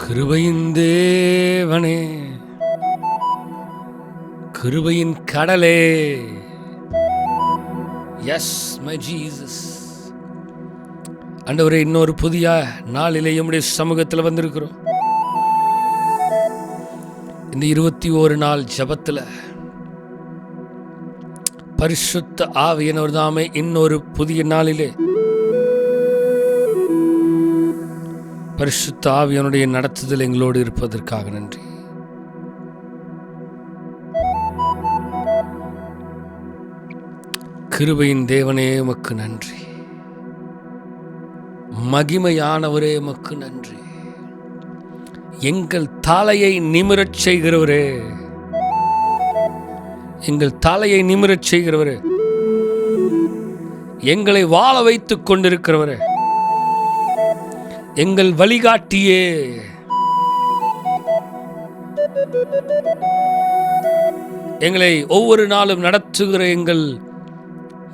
கிருபையின் தேவனே, கிருபையின் கடலே, எஸ் மை ஜீசஸ். ஆண்டவரே, இன்னொரு புதிய நாளிலே உம்முடைய சமூகத்தில் வந்திருக்கிறோம். இந்த 21 நாள் ஜபத்தில் பரிசுத்த ஆவியானவர் தாமே இன்னொரு புதிய நாளிலே பரிசுத்த ஆவியானுடைய நடத்துதல் எங்களோடு இருப்பதற்காக நன்றி. கிருபையின் தேவனே உமக்கு நன்றி. மகிமையானவரே உமக்கு நன்றி. எங்கள் தலையை நிமிரச் செய்கிறவரே, எங்கள் தலையை நிமிரச் செய்கிறவரே, எங்களை வாழ வைத்துக் கொண்டிருக்கிறவரே, எங்கள் வழிகாட்டியே, எங்களை ஒவ்வொரு நாளும் நடத்துகிற எங்கள்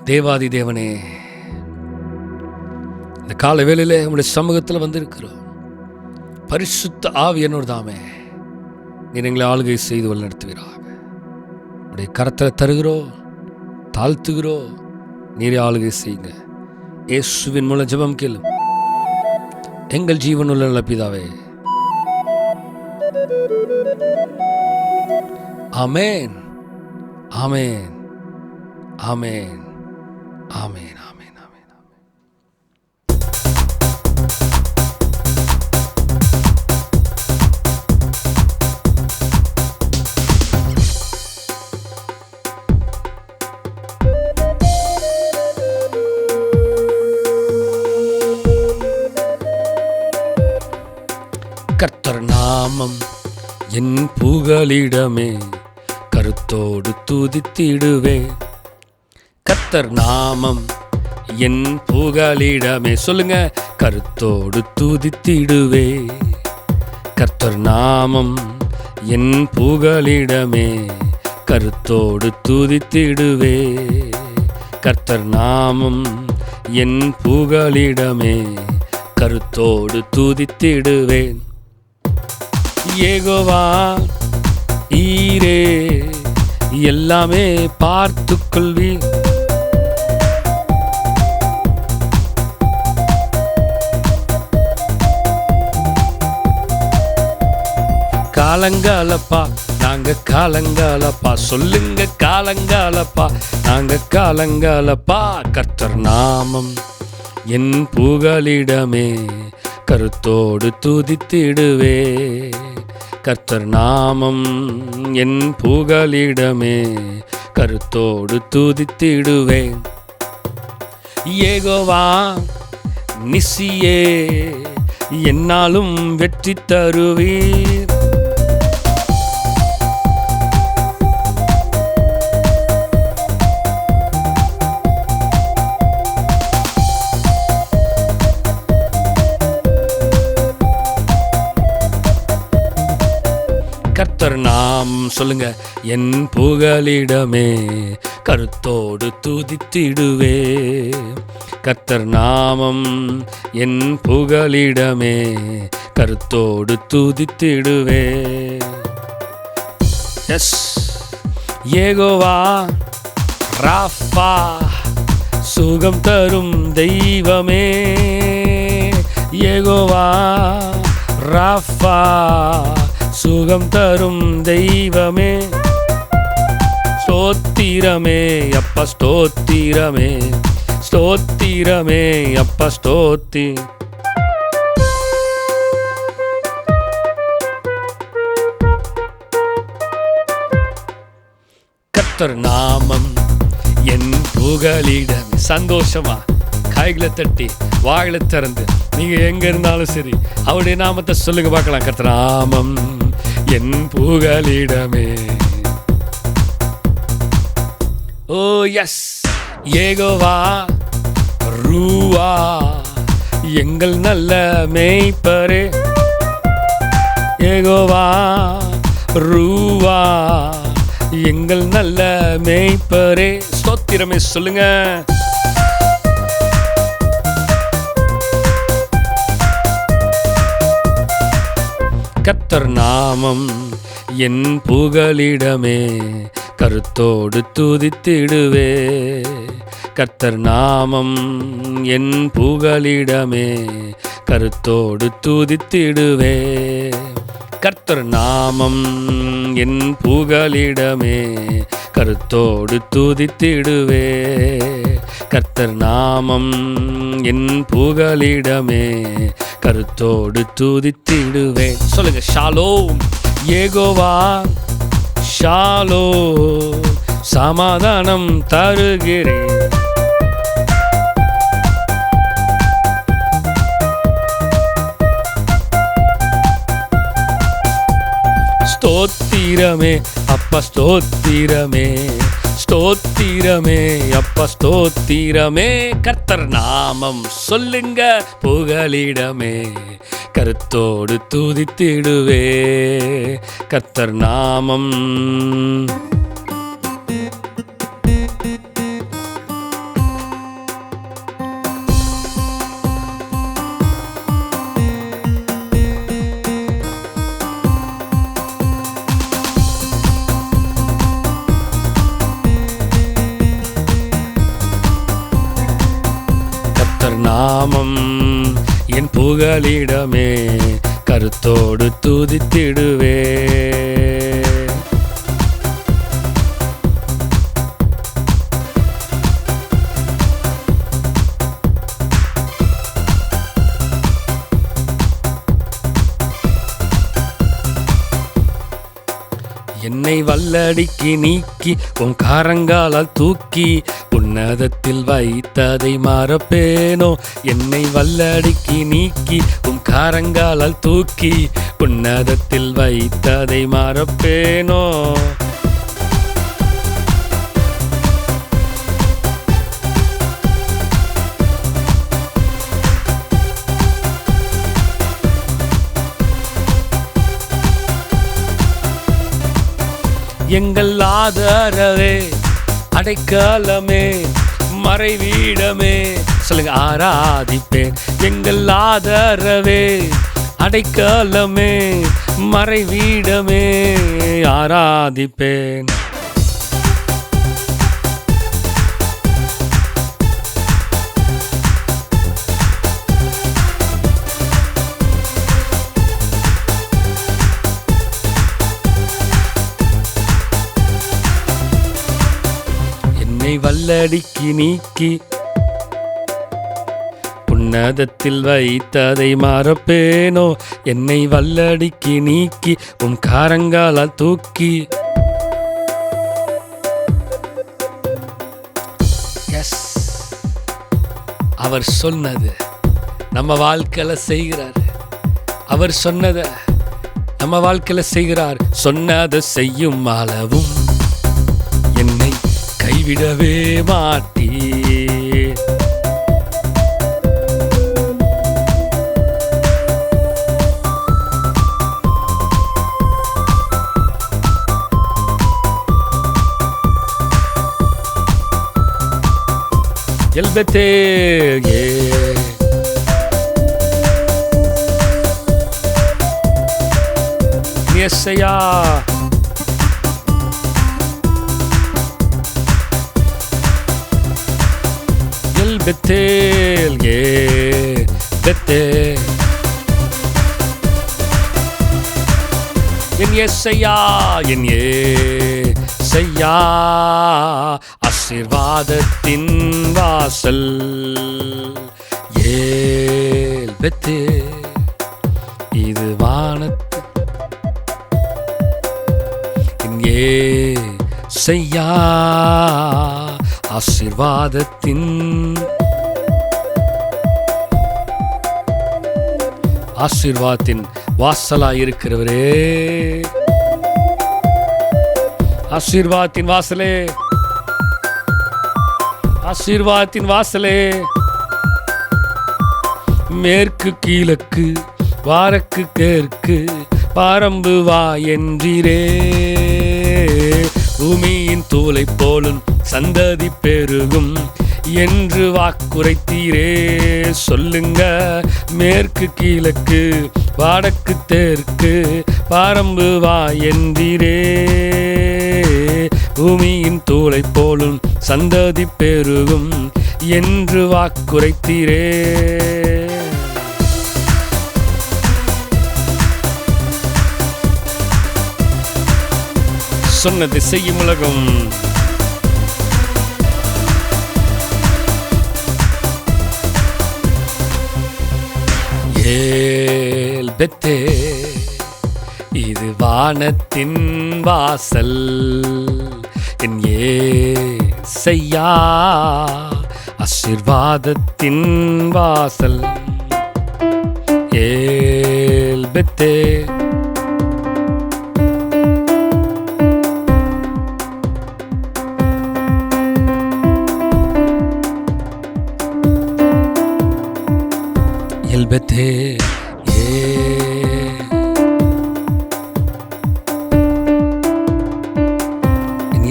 தேவாதி தேவனே, இந்த கால வேளையிலே உங்களுடைய சமூகத்தில் வந்திருக்கிறோம். பரிசுத்த ஆவியானவர் தாமே நீர் எங்களை ஆளுகை செய்து வழி நடத்துவீராக. உடைய கரத்தில் தருகிறோம், தாழ்த்துகிறோம். நீரே ஆளுகை செய்யுங்க. இயேசுவின் மூலம் ஜெபம் கேளும் எங்கள் ஜீவனுள்ள நல்ல பிதாவே, ஆமென், ஆமென், ஆமென், ஆமென், ஆமென், ஆமென். கர்த்தர் நாமம் என் புகலிடமே, கருத்தோடு துதித்திடுவேன். கர்த்தர் நாமம் என் புகலிடமே, சொல்லுங்க, கருத்தோடு துதித்திடுவே. கர்த்தர் நாமம் என் புகலிடமே, கருத்தோடு துதித்திடுவே. கர்த்தர் நாமம் என் புகலிடமே, கருத்தோடு துதித்திடுவேன். யெகோவா ஈரே, எல்லாமே பார்த்துக் கொள்வீர். காலங்காலப்பா நாங்க காலங்காலப்பா, சொல்லுங்க காலங்காலப்பா நாங்க காலங்காலப்பா. கர்த்தர் நாமம் என் புகலிடமே, கருத்தோடு துதித்திடுவே. கர்த்தர் நாமம் என் புகலிடமே, கருத்தோடு துதித்திடுவேன். யெகோவா நிசியே, என்னாலும் வெற்றி தருவீர். கர்த்தர் நாமம், சொல்லுங்க, என் புகலிடமே, கருத்தோடு துதித்திடுவே. கர்த்தர் நாமம் என் புகலிடமே, கருத்தோடு துதித்திடுவே. எஸ், யெகோவா ராஃபா, சுகம் தரும் தெய்வமே. யெகோவா ராஃபா, சுகம் தரும் தெய்வமே. ஸ்தோத்திரமே அப்பா, ஸ்தோத்திரமே, ஸ்தோத்திரமே அப்பா, ஸ்தோத்தி. கர்த்தர் நாமம் என் புகலிடமே. சந்தோஷமா கைகளை தட்டி வாயில திறந்து நீங்க எங்க இருந்தாலும் சரி அவருடைய நாமத்தை சொல்லுங்க பார்க்கலாம். கர்த்தர் நாமம் என் புகலிடமே. ஓ எஸ், யெகோவா ரூவா, எங்கள் நல்ல மேய்ப்பரே. யெகோவா ரூவா, எங்கள் நல்ல மேய்ப்பரே. ஸ்தோத்திரமே சொல்லுங்க. கர்த்தர் நாமம் என் புகலிடமே, கருத்தோடு துதித்திடுவே. கர்த்தர் நாமம் என் புகலிடமே, கருத்தோடு துதித்திடுவே. கர்த்தர் நாமம் என் புகலிடமே, கருத்தோடு துதித்திடுவே. கர்த்தர் நாமம் என் புகலிடமே, கருத்தோடு துதித்திடுவே. சொல்லுங்க, ஷாலோம் யெகோவா ஷாலோம், சமாதானம் தருகிறேன். ஸ்தோத்திரமே அப்பா ஸ்தோத்திரமே, ஸ்தோத்திரமே அப்பா ஸ்தோத்திரமே. கர்த்தர் நாமம் சொல்லுங்க புகலிடமே, கருத்தோடு துதித்திடுவே. கர்த்தர் நாமம் நாமம் என் புகலிடமே, கருத்தோடு துதித்திடுவே. என்னை வல்லடிக்கு நீக்கி உன் கரங்காலால் தூக்கி உன்னதத்தில் வைத்ததை மறப்பேனோ. என்னை வல்லடிக்கு நீக்கி உன் கரங்காலால் தூக்கி உன்னதத்தில் வைத்ததை மறப்பேனோ. எங்கள் ஆதரவே, அடைக்கலமே, மறைவீடமே, சொல்லுங்க ஆராதிப்பேன். எங்கள் ஆதரவே, அடைக்கலமே, மறைவீடமே, ஆராதிப்பேன். என்னை வல்லடிக்கு நீக்கி உன்னதத்தில் வைத்ததை மறப்பேனோ. என்னை வல்லடிக்கு நீக்கி உன் கரங்காலால் தூக்கி. எஸ், அவர் சொன்னது நம்ம வாழ்க்கையில செய்கிறார். அவர் சொன்னதை நம்ம வாழ்க்கையில செய்கிறார். சொன்னதை செய்யும் அளவும் என்னை கைவிடவே மாட்டீ. எல்பெத்தேல் யெசையா பெத்தேல் பெத்தேல் என் யெசையா என் யெசையா ஆசீர்வாதத்தின் வாசல் ஏல் பெத்தேல் இது வானத்து என் யெசையா ஆசீர்வாதத்தின் ஆசீர்வாதத்தின் வாசலாயிருக்கிறவரே. ஆசீர்வாதத்தின் வாசலே, ஆசீர்வாதத்தின் வாசலே. மேற்கு கிழக்கு வாரக்கு தெற்கு பாரம்பு வா என்றீரே. பூமியின் தூளை போலும் சந்ததி பெருகும் என்று வாக்குரைத்தீரே. சொல்லுங்க, மேற்கு கிழக்கு வடக்கு தெற்கு பரம்பு வா என்றீரே. பூமியின் தூளை போலும் சந்ததி பெருகும் என்று வாக்குரைத்தீரே. சொன்னதை செய்யும் உலகம். ஏல் பெத்தே, இது வானத்தின் வாசல். என் ஏசையா ஆசீர்வாதத்தின் வாசல். ஏல் பெத்தே, எல் பெத்தே,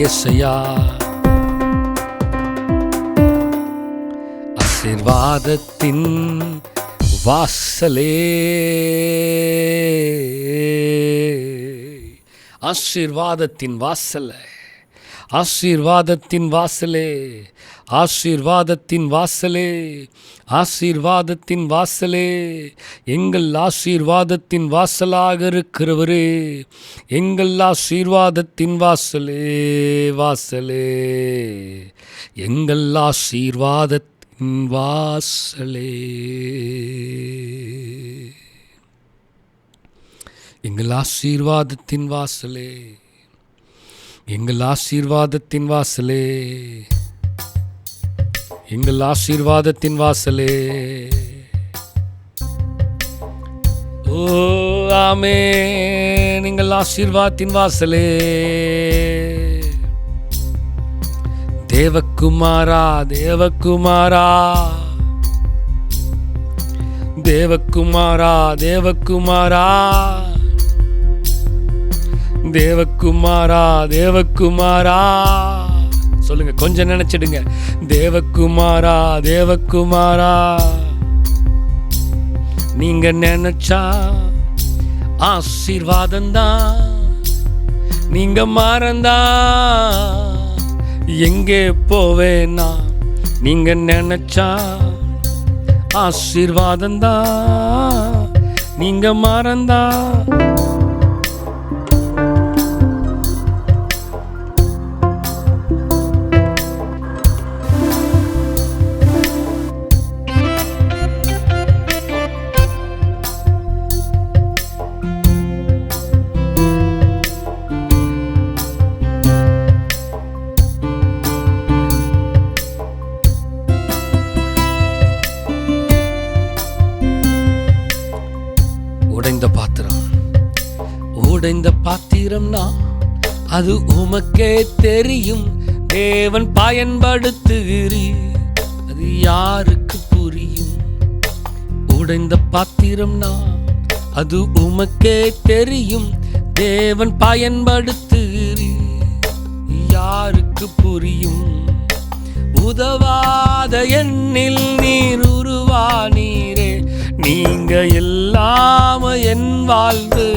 ஏசையா ஆசீர்வாதத்தின் வாசலே. ஆசீர்வாதத்தின் வாசலே, ஆசீர்வாதத்தின் வாசலே, ஆசீர்வாதத்தின் வாசலே, ஆசீர்வாதத்தின் வாசலே. எங்கள் ஆசீர்வாதத்தின் வாசலாக இருக்கிறவரே, எங்கள் ஆசீர்வாதத்தின் வாசலே, வாசலே, எங்கள் ஆசீர்வாதத்தின் வாசலே, எங்கள் ஆசீர்வாதத்தின் வாசலே, எங்கள் ஆசீர்வாதத்தின் வாசலே, எங்கள் ஆசீர்வாதத்தின் வாசலே. ஓ ஆமென், எங்கள் ஆசீர்வாதத்தின் வாசலே. தேவகுமாரா, தேவகுமாரா, தேவகுமாரா, தேவகுமாரா, தேவகுமாரா, தேவகுமாரா. சொல்லுங்க, கொஞ்சம் நினைச்சிடுங்க. தேவகுமாரா, தேவகுமாரா, நீங்க நினைச்சா ஆசீர்வாதம்தான், நீங்க மறந்தா எங்கே போவேனா. நீங்க நினைச்சா ஆசீர்வாதம்தான், நீங்க மறந்தா உடைந்த பாத்திரம். உடைந்த பாத்திரம்னா அது உமக்கே தெரியும். தேவன் பயன்படுத்துகிறீர், அது யாருக்கு புரியும்? உடைந்த பாத்திரம்னா அது உமக்கே தெரியும். தேவன் பயன்படுத்துகிறீர், யாருக்கு புரியும்? உதவாத எண்ணில் நீர் உருவானீரே, நீங்க இல்லாம என் வாழ்வு.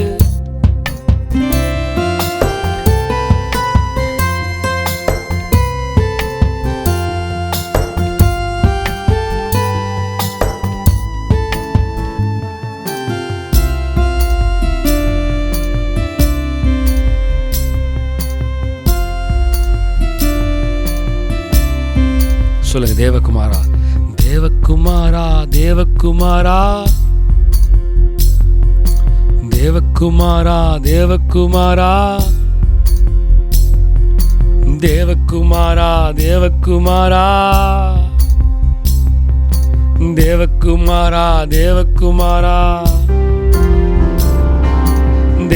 சொல்லுங்க, தேவகுமாரா, தேவகுமாரா, தேவகுமாரா, தேவகுமாரா, தேவகுமாரா, தேவகுமாரா, தேவகுமாரா, தேவகுமாரா, தேவகுமாரா,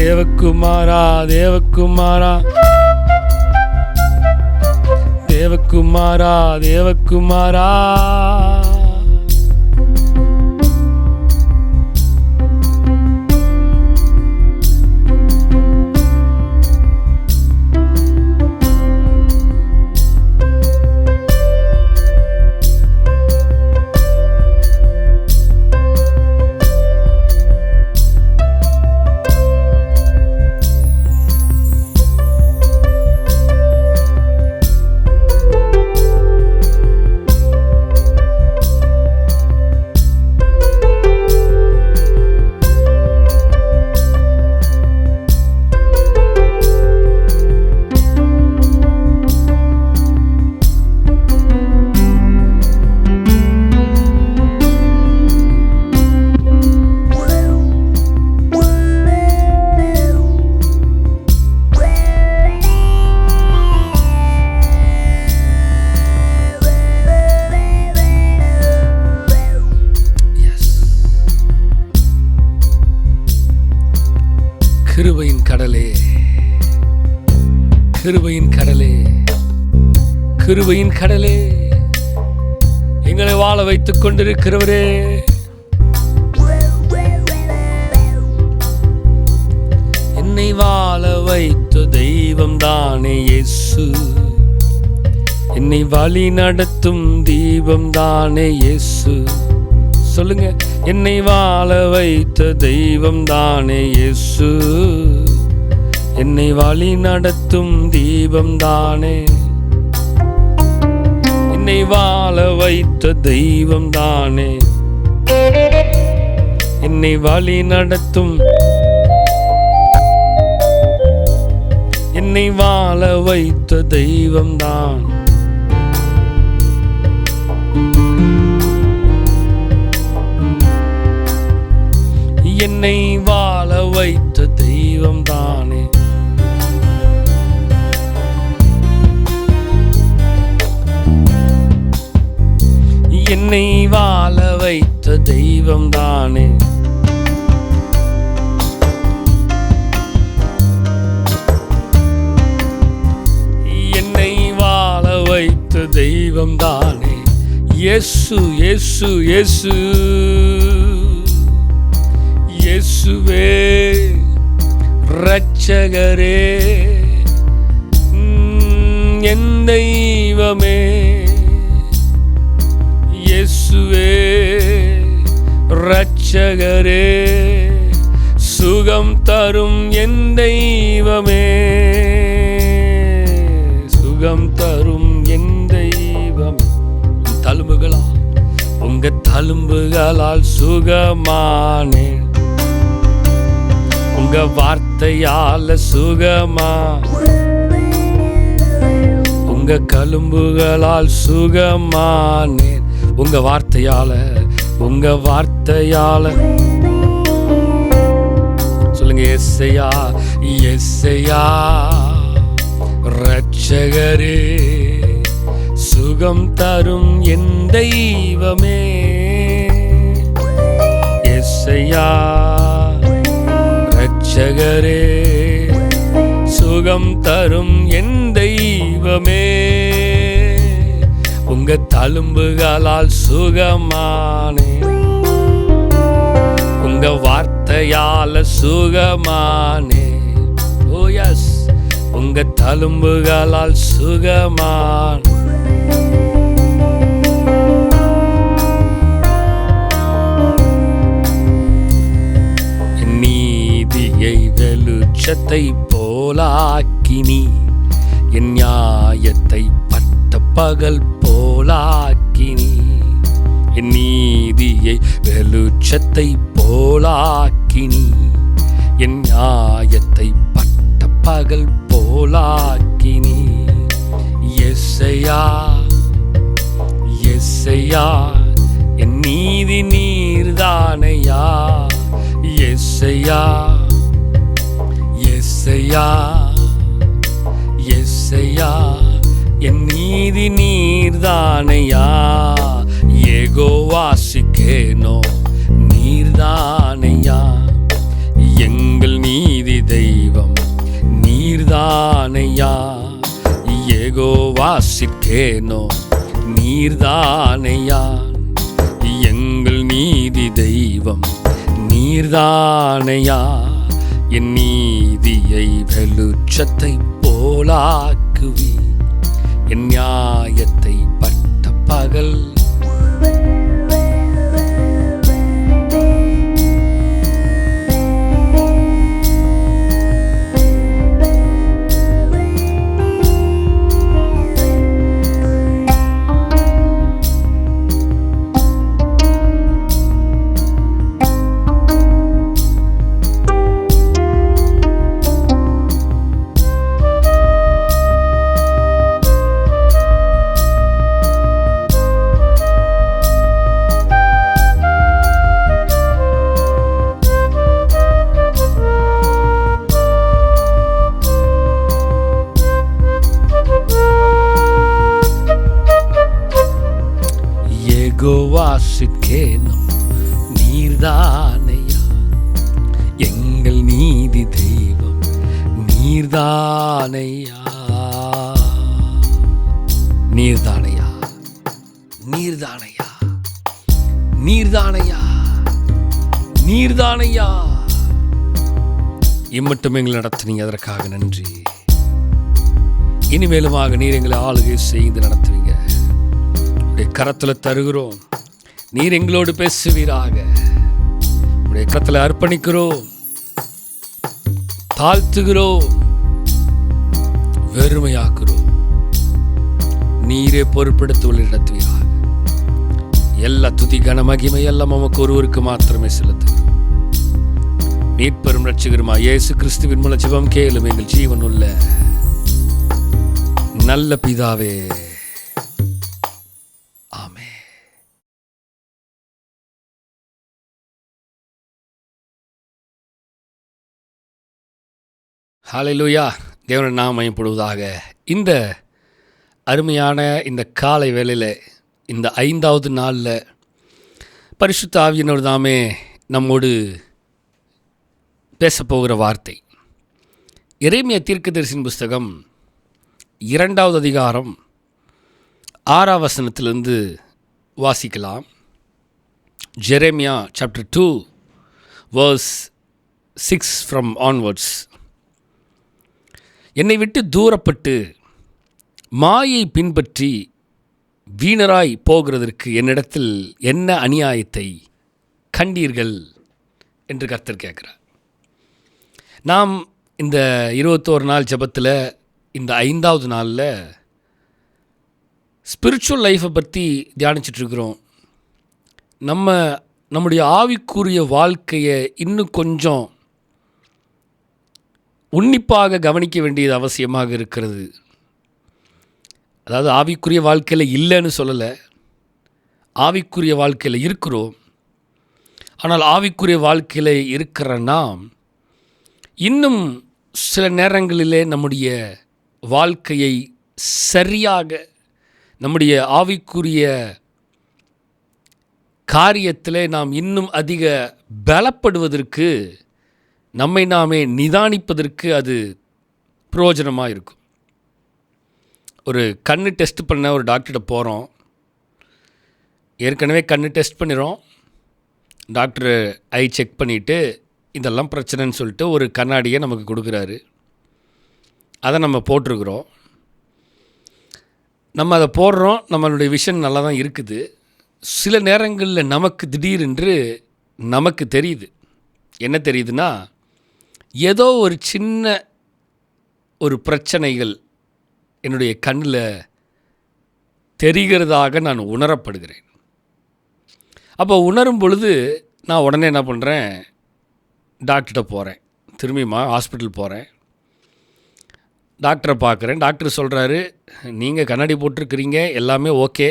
தேவகுமாரா, தேவகுமாரா, தேவகுமாரா, தேவகுமாரா. கிருபையின் கடலே, கிருபையின் கடலே, கிருபையின் கடலே, எங்களை வாழ வைத்துக் கொண்டிருக்கிறவரே, என்னை வாழ வைத்த தெய்வம் தானே இயேசு, என்னை வழி நடத்தும் தீபம் தானே இயேசு. சொல்லுங்க, என்னை வாழ வைத்த தெய்வம் தானே இயேசு, என்னை வழி நடத்தும் தீபம் தானே, என்னை வாழ வைத்த தெய்வம் தானே, என்னை வழி நடத்தும், என்னை வாழ வைத்த தெய்வம் தான். என்னை வாழ வைத்த தெய்வம் தானே, என்னை வாழ வைத்த தெய்வம் தானே, என்னை வாழ வைத்த தெய்வம் தானே இயேசு, இயேசு, இயேசு, இயேசுவே இரட்சகரே, என் தெய்வமே, இயேசுவே இரட்சகரே, சுகம் தரும் என் தெய்வமே, சுகம் தரும் என் தெய்வம். தழும்புகளால், உங்க தழும்புகளால் சுகமானே, உங்க வார்த்தையால சுகமா, உங்க கழும்புகளால் சுகமானேன், உங்க வார்த்தையால, உங்க வார்த்தையால. சொல்லுங்க, எஸ்ஐயா, எஸ்ஐயா இரட்சகரே, சுகம் தரும் என் தெய்வமே, எஸ்ஐயா இரட்சகரே, சுகம் தரும் என் தெய்வமே, உங்க தழும்புகளால் சுகமானே, உங்க வார்த்தையால சுகமானே. ஓ எஸ், உங்க தழும்புகளால் சுகமான். நீதியை வெளிச்சத்தை போலாக்கினி, என் நியாயத்தை பட்ட பகல் போலாக்கினி, என் நீதியை வெளிச்சத்தை போலாக்கினி, என் நியாயத்தை பட்ட பகல் போலாக்கினி. எஸ்ஐயா, எஸ்ஐயா என் நீதி நீர்தானையா, எஸ்ஐயா, எஸ்ஐயா, எஸ்ஐயா என் நீதி நீர்தானையா, யெகோவா சிக்கேனோ நீர்தானையா, எங்கள் நீதி தெய்வம் நீர்தானையா, யெகோவா சிக்கேனோ நீர்தானையா, எங்கள் நீதி தெய்வம் நீர்தானையா, என் நீதியை வெளிச்சத்தை போலாக்குவி, என் நியாயத்தை பட்ட பகல். யெகோவா சிக்கேனோ நீர்தானையா, எங்கள் நீதி தெய்வம் நீர்தானையா, நீர்தானையா, நீர்தானையா, நீர்தானையா, நீர்தானையா. இம்மட்டும் எங்களை நடத்துனீங்க, அதற்காக நன்றி. இனிமேலுமாக நீர் எங்களை ஆளுகை செய்து நடத்துவீங்க. உடைய கரத்தில் தருகிறோம். நீர் எங்களோடு பேசுவீராக. உடைய கரத்தில் அர்ப்பணிக்கிறோம், தாழ்த்துகிறோம், வெறுமையாக்குறோம். நீரே பொறுப்படுத்தி நடத்துவீராக. எல்லா துதி கன மகிமை எல்லாம் நமக்கு ஒருவருக்கு மாத்திரமே செலுத்துகிறோம். மீட்பெரும் ரட்சகருமா இயேசு கிறிஸ்துவின் மூலம் ஜெபம் கேளும் எங்கள் ஜீவனுள்ள நல்ல பிதாவே, ஆமென். ஹல்லேலூயா. தேவனுடைய நாமம் மகிமைப்படுவதாக. இந்த அருமையான இந்த காலை வேளையில், இந்த 5வது நாளில் பரிசுத்த ஆவியானவர் தாமே நம்மோடு பேசப்போகிற வார்த்தை எரேமியா தீர்க்கதரிசியின் புஸ்தகம் 2வது அதிகாரம் 6ஆம் வசனத்திலிருந்து வாசிக்கலாம். Jeremiah chapter 2 verse 6 from onwards. என்னை விட்டு தூரப்பட்டு மாயை பின்பற்றி வீணராய் போகிறதற்கு என்னிடத்தில் என்ன அநியாயத்தை கண்டீர்கள் என்று கர்த்தர் கேட்கிறார். நாம் இந்த 21 நாள் ஜெபத்தில் இந்த 5வது நாளில் ஸ்பிரிச்சுவல் லைஃப்பை பற்றி தியானிச்சிட்ருக்கிறோம். நம்முடைய ஆவிக்குரிய வாழ்க்கையை இன்னும் கொஞ்சம் உன்னிப்பாக கவனிக்க வேண்டியது அவசியமாக இருக்கிறது. அதாவது ஆவிக்குரிய வாழ்க்கையில் இல்லைன்னு சொல்லலை, ஆவிக்குரிய வாழ்க்கையில் இருக்கிறோம். ஆனால் ஆவிக்குரிய வாழ்க்கையில் இருக்கிற நாம் இன்னும் சில நேரங்களிலே நம்முடைய வாழ்க்கையை சரியாக, நம்முடைய ஆவிக்குரிய காரியத்தில் நாம் இன்னும் அதிக பலப்படுவதற்கு, நம்மை நாமே நிதானிப்பதற்கு அது பிரயோஜனமாக இருக்கும். ஒரு கண்ணு டெஸ்ட் பண்ண ஒரு டாக்டர்கிட்ட போகிறோம். ஏற்கனவே கண்ணு டெஸ்ட் பண்ணிடுறோம். டாக்டரு ஐ செக் பண்ணிவிட்டு இதெல்லாம் பிரச்சனைன்னு சொல்லிட்டு ஒரு கண்ணாடியை நமக்கு கொடுக்குறாரு. அதை நம்ம போட்டிருக்கிறோம். நம்ம அதை போடுறோம். நம்மளுடைய விஷன் நல்லா தான் இருக்குது. சில நேரங்களில் நமக்கு திடீரென்று நமக்கு தெரியுது. என்ன தெரியுதுன்னா, ஏதோ ஒரு சின்ன ஒரு பிரச்சனைகள் என்னுடைய கண்ணில் தெரிகிறதாக நான் உணரப்படுகிறேன். அப்போ உணரும் பொழுது நான் உடனே என்ன பண்ணுறேன், டாக்டர்கிட்ட போகிறேன். திரும்பியுமா ஹாஸ்பிட்டல் போகிறேன். டாக்டரை பார்க்குறேன். டாக்டர் சொல்கிறாரு, நீங்கள் கண்ணாடி போட்டிருக்கிறீங்க, எல்லாமே ஓகே.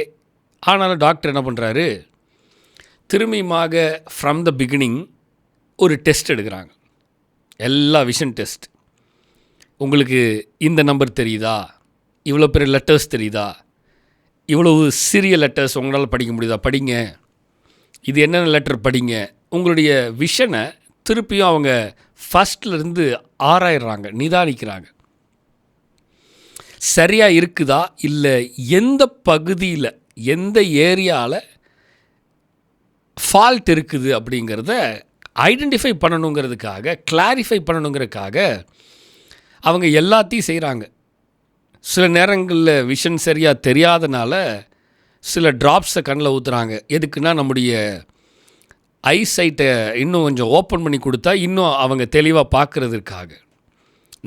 ஆனாலும் டாக்டர் என்ன பண்ணுறாரு, திரும்பியுமாக ஃப்ரம் த பிகினிங் ஒரு டெஸ்ட் எடுக்கிறாங்க. எல்லா விஷன் டெஸ்ட். உங்களுக்கு இந்த நம்பர் தெரியுதா, இவ்வளோ பெரிய லெட்டர்ஸ் தெரியுதா, இவ்வளவு சிறிய லெட்டர்ஸ் உங்களால் படிக்க முடியுதா, படிங்க. இது என்னென்ன லெட்டர் படிங்க. உங்களுடைய விஷனை திருப்பியும் அவங்க ஃபஸ்ட்லேருந்து ஆராயிடுறாங்க, நிதானிக்கிறாங்க. சரியாக இருக்குதா, இல்லை எந்த பகுதியில், எந்த ஏரியாவில் ஃபால்ட் இருக்குது அப்படிங்கிறத ஐடென்டிஃபை பண்ணணுங்கிறதுக்காக, கிளாரிஃபை பண்ணணுங்கிறதுக்காக அவங்க எல்லாத்தையும் செய்கிறாங்க. சில நேரங்களில் விஷன் சரியாக தெரியாதனால சில ட்ராப்ஸை கண்ணில் ஊற்றுறாங்க. எதுக்குன்னா, நம்முடைய ஐசைட்டை இன்னும் கொஞ்சம் ஓப்பன் பண்ணி கொடுத்தா இன்னும் அவங்க தெளிவாக பார்க்குறதுக்காக.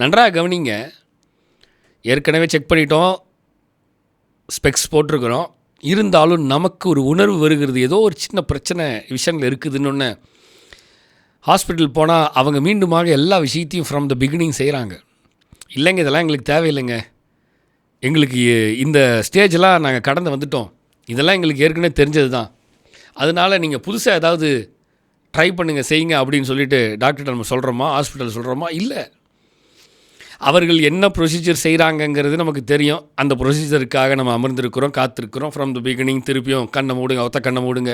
நன்றாக கவனிங்க. ஏற்கனவே செக் பண்ணிட்டோம், ஸ்பெக்ஸ் போட்டிருக்கிறோம். இருந்தாலும் நமக்கு ஒரு உணர்வு வருகிறது, ஏதோ ஒரு சின்ன பிரச்சனை விஷயங்கள் இருக்குதுன்னு. ஒன்று ஹாஸ்பிட்டல் போனால் அவங்க மீண்டுமாக எல்லா விஷயத்தையும் ஃப்ரம் த பிகினிங் செய்கிறாங்க. இல்லைங்க, இதெல்லாம் எங்களுக்கு தேவையில்லைங்க, எங்களுக்கு இந்த ஸ்டேஜெலாம் நாங்கள் கடந்து வந்துட்டோம், இதெல்லாம் எங்களுக்கு ஏற்கனவே தெரிஞ்சது தான், அதனால் நீங்கள் புதுசாக ஏதாவது ட்ரை பண்ணுங்கள், செய்யுங்க அப்படின்னு சொல்லிட்டு டாக்டர்கிட்ட நம்ம சொல்கிறோமா, ஹாஸ்பிட்டல் சொல்கிறோமா? இல்லை. அவர்கள் என்ன ப்ரொசீஜர் செய்கிறாங்கங்கிறது நமக்கு தெரியும். அந்த ப்ரொசீஜருக்காக நம்ம அமர்ந்திருக்கிறோம், காத்திருக்கிறோம். ஃப்ரம் த பிகினிங் திருப்பியும் கண்ணை மூடுங்க, ஒத்த கண்ணை மூடுங்க,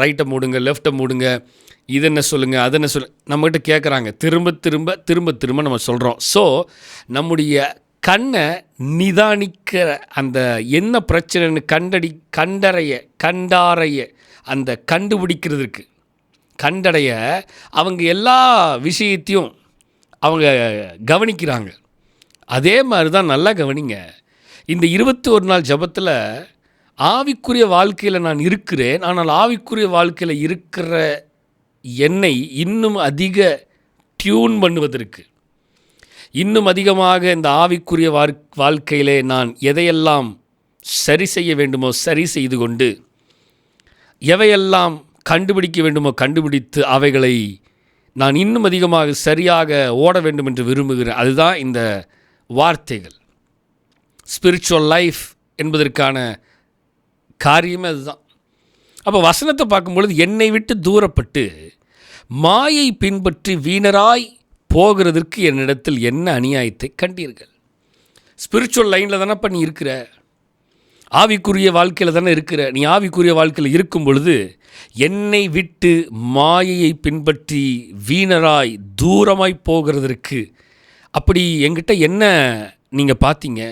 ரைட்டை மூடுங்க, லெஃப்ட்டை மூடுங்க, இது என்ன சொல்லுங்கள், அது என்ன நம்மகிட்ட கேட்குறாங்க. திரும்ப திரும்ப திரும்ப திரும்ப நம்ம சொல்கிறோம். ஸோ நம்முடைய கண்ணை நிதானிக்கிற அந்த என்ன பிரச்சனைன்னு கண்டாரைய அந்த கண்டுபிடிக்கிறதுக்கு கண்டடைய அவங்க எல்லா விஷயத்தையும் அவங்க கவனிக்கிறாங்க. அதே மாதிரி தான் நல்லா கவனிங்க. இந்த 21 நாள் ஜெபத்தில் ஆவிக்குரிய வாழ்க்கையில் நான் இருக்கிறேன், ஆனால் ஆவிக்குரிய வாழ்க்கையில் இருக்கிற என்னை இன்னும் அதிக டியூன் பண்ணுவதற்கு, இன்னும் அதிகமாக இந்த ஆவிக்குரிய வாழ்க்கையிலே நான் எதையெல்லாம் சரி செய்ய வேண்டுமோ சரி செய்து கொண்டு, எவையெல்லாம் கண்டுபிடிக்க வேண்டுமோ கண்டுபிடித்து அவைகளை நான் இன்னும் அதிகமாக சரியாக ஓட வேண்டும் என்று விரும்புகிறேன். அதுதான் இந்த வார்த்தைகள். ஸ்பிரிச்சுவல் லைஃப் என்பதற்கான காரியமே அதுதான். அப்போ வசனத்தை பார்க்கும்பொழுது, என்னை விட்டு தூரப்பட்டு மாயை பின்பற்றி வீணராய் போகிறதற்கு என்னிடத்தில் என்ன அநியாயத்தை கண்டீர்கள். ஸ்பிரிச்சுவல் லைனில் தானே நீ இருக்கிற, ஆவிக்குரிய வாழ்க்கையில் தானே இருக்கிற. நீ ஆவிக்குரிய வாழ்க்கையில் இருக்கும் பொழுது என்னை விட்டு மாயையை பின்பற்றி வீணராய் தூரமாய் போகிறதற்கு அப்படி என்கிட்ட என்ன நீங்கள் பார்த்தீங்க?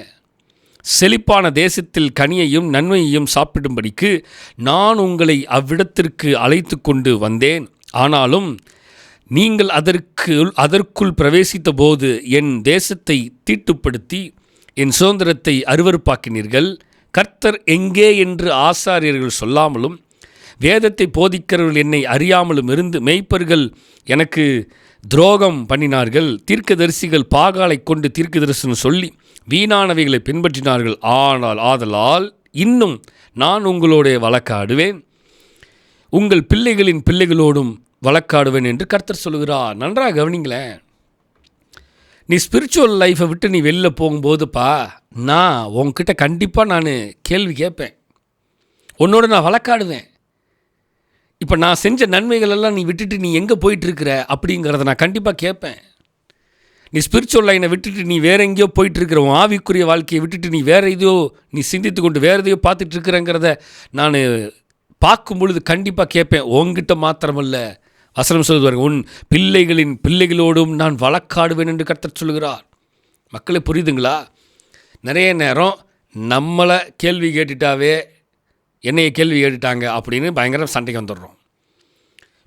செழிப்பான தேசத்தில் கனியையும் நன்மையையும் சாப்பிடும்படிக்கு நான் உங்களை அவ்விடத்திற்கு அழைத்து கொண்டு வந்தேன். ஆனாலும் நீங்கள் அதற்குள் பிரவேசித்த போது என் தேசத்தை தீட்டுப்படுத்தி என் சுதந்திரத்தை அருவருப்பாக்கினீர்கள். கர்த்தர் எங்கே என்று ஆசாரியர்கள் சொல்லாமலும் வேதத்தை போதிக்கிறவர்கள் என்னை அறியாமலும் இருந்து மெய்ப்பர்கள் எனக்கு துரோகம் பண்ணினார்கள். தீர்க்கதரிசிகள் பாகாலை கொண்டு தீர்க்க தரிசனம் சொல்லி வீணானவைகளை பின்பற்றினார்கள். ஆதலால் இன்னும் நான் உங்களோட வழக்காடுவேன், உங்கள் பிள்ளைகளின் பிள்ளைகளோடும் வழக்காடுவேன் என்று கர்த்தர் சொல்கிறார். நன்றாக கவனிங்களேன். நீ ஸ்பிரிச்சுவல் லைஃப்பை விட்டு நீ வெளில போகும்போதுப்பா, நான் உன்கிட்ட கண்டிப்பாக நான் கேள்வி கேட்பேன், உன்னோட நான் வழக்காடுவேன். இப்போ நான் செஞ்ச நன்மைகளெல்லாம் நீ விட்டுட்டு நீ எங்கே போயிட்டுருக்கிற அப்படிங்கிறத நான் கண்டிப்பாக கேட்பேன். நீ ஸ்பிரிச்சுவல் லைனை விட்டுட்டு நீ வேறு எங்கேயோ போயிட்டுருக்கிற, உன் ஆவிக்குரிய வாழ்க்கையை விட்டுட்டு நீ வேறு எதையோ நீ சிந்தித்து கொண்டு வேறு எதையோ பார்த்துட்ருக்கிறேங்கிறத நான் பார்க்கும் பொழுது கண்டிப்பாக கேட்பேன். உங்ககிட்ட மாத்திரமல்ல, வசனம் சொல்லுவார், உன் பிள்ளைகளின் பிள்ளைகளோடும் நான் வழக்காடுவேன் என்று கர்த்தர் சொல்கிறார். மக்களே புரியுதுங்களா? நிறைய நேரம் நம்மளை கேள்வி கேட்டுட்டாவே என்னைய கேள்வி கேட்டுட்டாங்க அப்படின்னு பயங்கரம் சண்டைக்கு வந்துடுறோம்.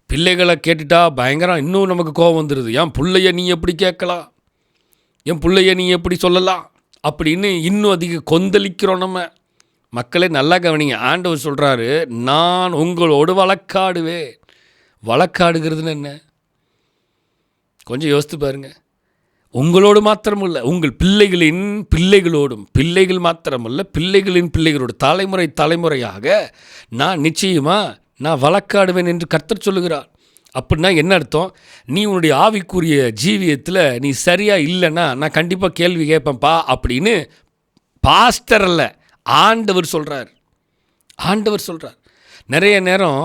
பிள்ளைகளை கேட்டுட்டா பயங்கரம் இன்னும் நமக்கு கோபம் வந்துடுது. என் பிள்ளைய நீ எப்படி கேட்கலாம், என் பிள்ளைய நீ எப்படி சொல்லலாம் அப்படின்னு இன்னும் அதிக கொந்தளிக்கிறோம் நம்ம. மக்களே நல்லா கவனிங்க. ஆண்டவர் சொல்கிறாரு, நான் உங்களோடு வழக்காடுவேன். வழக்காடுகிறதுன்னு என்ன? கொஞ்சம் யோசித்து பாருங்கள். உங்களோடு மாத்திரமல்ல, உங்கள் பிள்ளைகளின் பிள்ளைகளோடும், பிள்ளைகள் மாத்திரமல்ல பிள்ளைகளின் பிள்ளைகளோடு தலைமுறையாக நான் நிச்சயமாக நான் வழக்காடுவேன் என்று கர்த்தர் சொல்லுகிறார். அப்படின்னா என்ன அர்த்தம்? நீ உன்னுடைய ஆவிக்குரிய ஜீவியத்தில் நீ சரியாக இல்லைன்னா நான் கண்டிப்பாக கேள்வி கேட்பேன்ப்பா அப்படின்னு பாஸ்டர் அல்ல, ஆண்டவர் சொல்கிறார். ஆண்டவர் சொல்கிறார். நிறைய நேரம்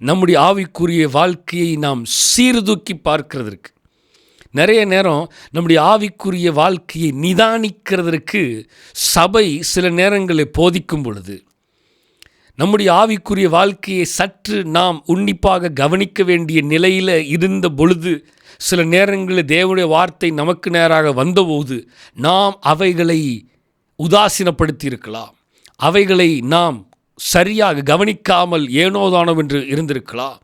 நம்முடைய ஆவிக்குரிய வாழ்க்கையை நாம் சீர்தூக்கி பார்க்கிறதற்கு, நிறைய நேரம் நம்முடைய ஆவிக்குரிய வாழ்க்கையை நிதானிக்கிறதற்கு சபை சில நேரங்களில் போதிக்கும் பொழுது, நம்முடைய ஆவிக்குரிய வாழ்க்கையை சற்று நாம் உன்னிப்பாக கவனிக்க வேண்டிய நிலையில் இருந்த பொழுது, சில நேரங்களில் தேவனுடைய வார்த்தை நமக்கு நேராக வந்தபோது நாம் அவைகளை உதாசீனப்படுத்தி இருக்கலாம், அவைகளை நாம் சரியாக கவனிக்காமல் ஏனோதானோ என்று இருந்திருக்கலாம்.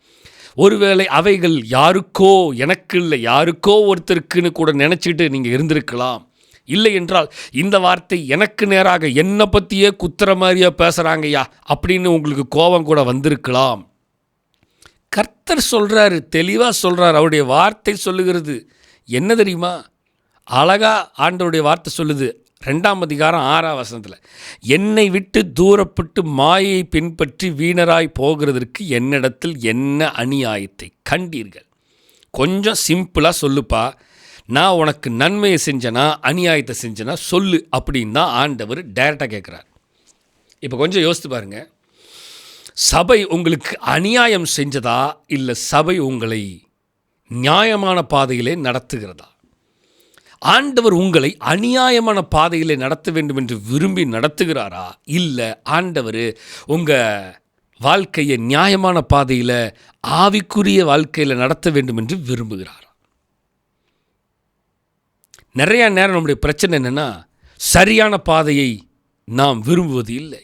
ஒருவேளை அவைகள் யாருக்கோ, எனக்கு இல்லை யாருக்கோ ஒருத்தருக்குன்னு கூட நினச்சிட்டு நீங்கள் இருந்திருக்கலாம். இல்லை என்றால் இந்த வார்த்தை எனக்கு நேராக என்னை பற்றியே குத்துற மாதிரியா பேசுகிறாங்கய்யா அப்படின்னு உங்களுக்கு கோபம் கூட வந்திருக்கலாம். கர்த்தர் சொல்கிறாரு, தெளிவாக சொல்கிறார். அவருடைய வார்த்தை சொல்லுகிறது என்ன தெரியுமா? அழகா ஆண்டவருடைய வார்த்தை சொல்லுது. 2ஆம் அதிகாரம் 6ஆம் வசனத்தில், என்னை விட்டு தூரப்பட்டு மாயை பின்பற்றி வீணராய் போகிறதற்கு என்னிடத்தில் என்ன அநியாயத்தை கண்டீர்கள். கொஞ்சம் சிம்பிளாக சொல்லுப்பா, நான் உனக்கு நன்மையை செஞ்சேனா அநியாயத்தை செஞ்சேனா சொல்லு அப்படின்னு தான் ஆண்டவர் டைரெக்டாக கேட்குறார். இப்போ கொஞ்சம் யோசித்து பாருங்கள். சபை உங்களுக்கு அநியாயம் செஞ்சதா, இல்லை சபை உங்களை நியாயமான பாதையிலே நடத்துகிறதா? ஆண்டவர் உங்களை அநியாயமான பாதையில் நடத்த வேண்டும் என்று விரும்பி நடத்துகிறாரா? இல்லை, ஆண்டவர் உங்கள் வாழ்க்கையை நியாயமான பாதையில், ஆவிக்குரிய வாழ்க்கையில் நடத்த வேண்டும் என்று விரும்புகிறாரா? நிறையா நேரம் நம்முடைய பிரச்சனை என்னென்னா, சரியான பாதையை நாம் விரும்புவது இல்லை.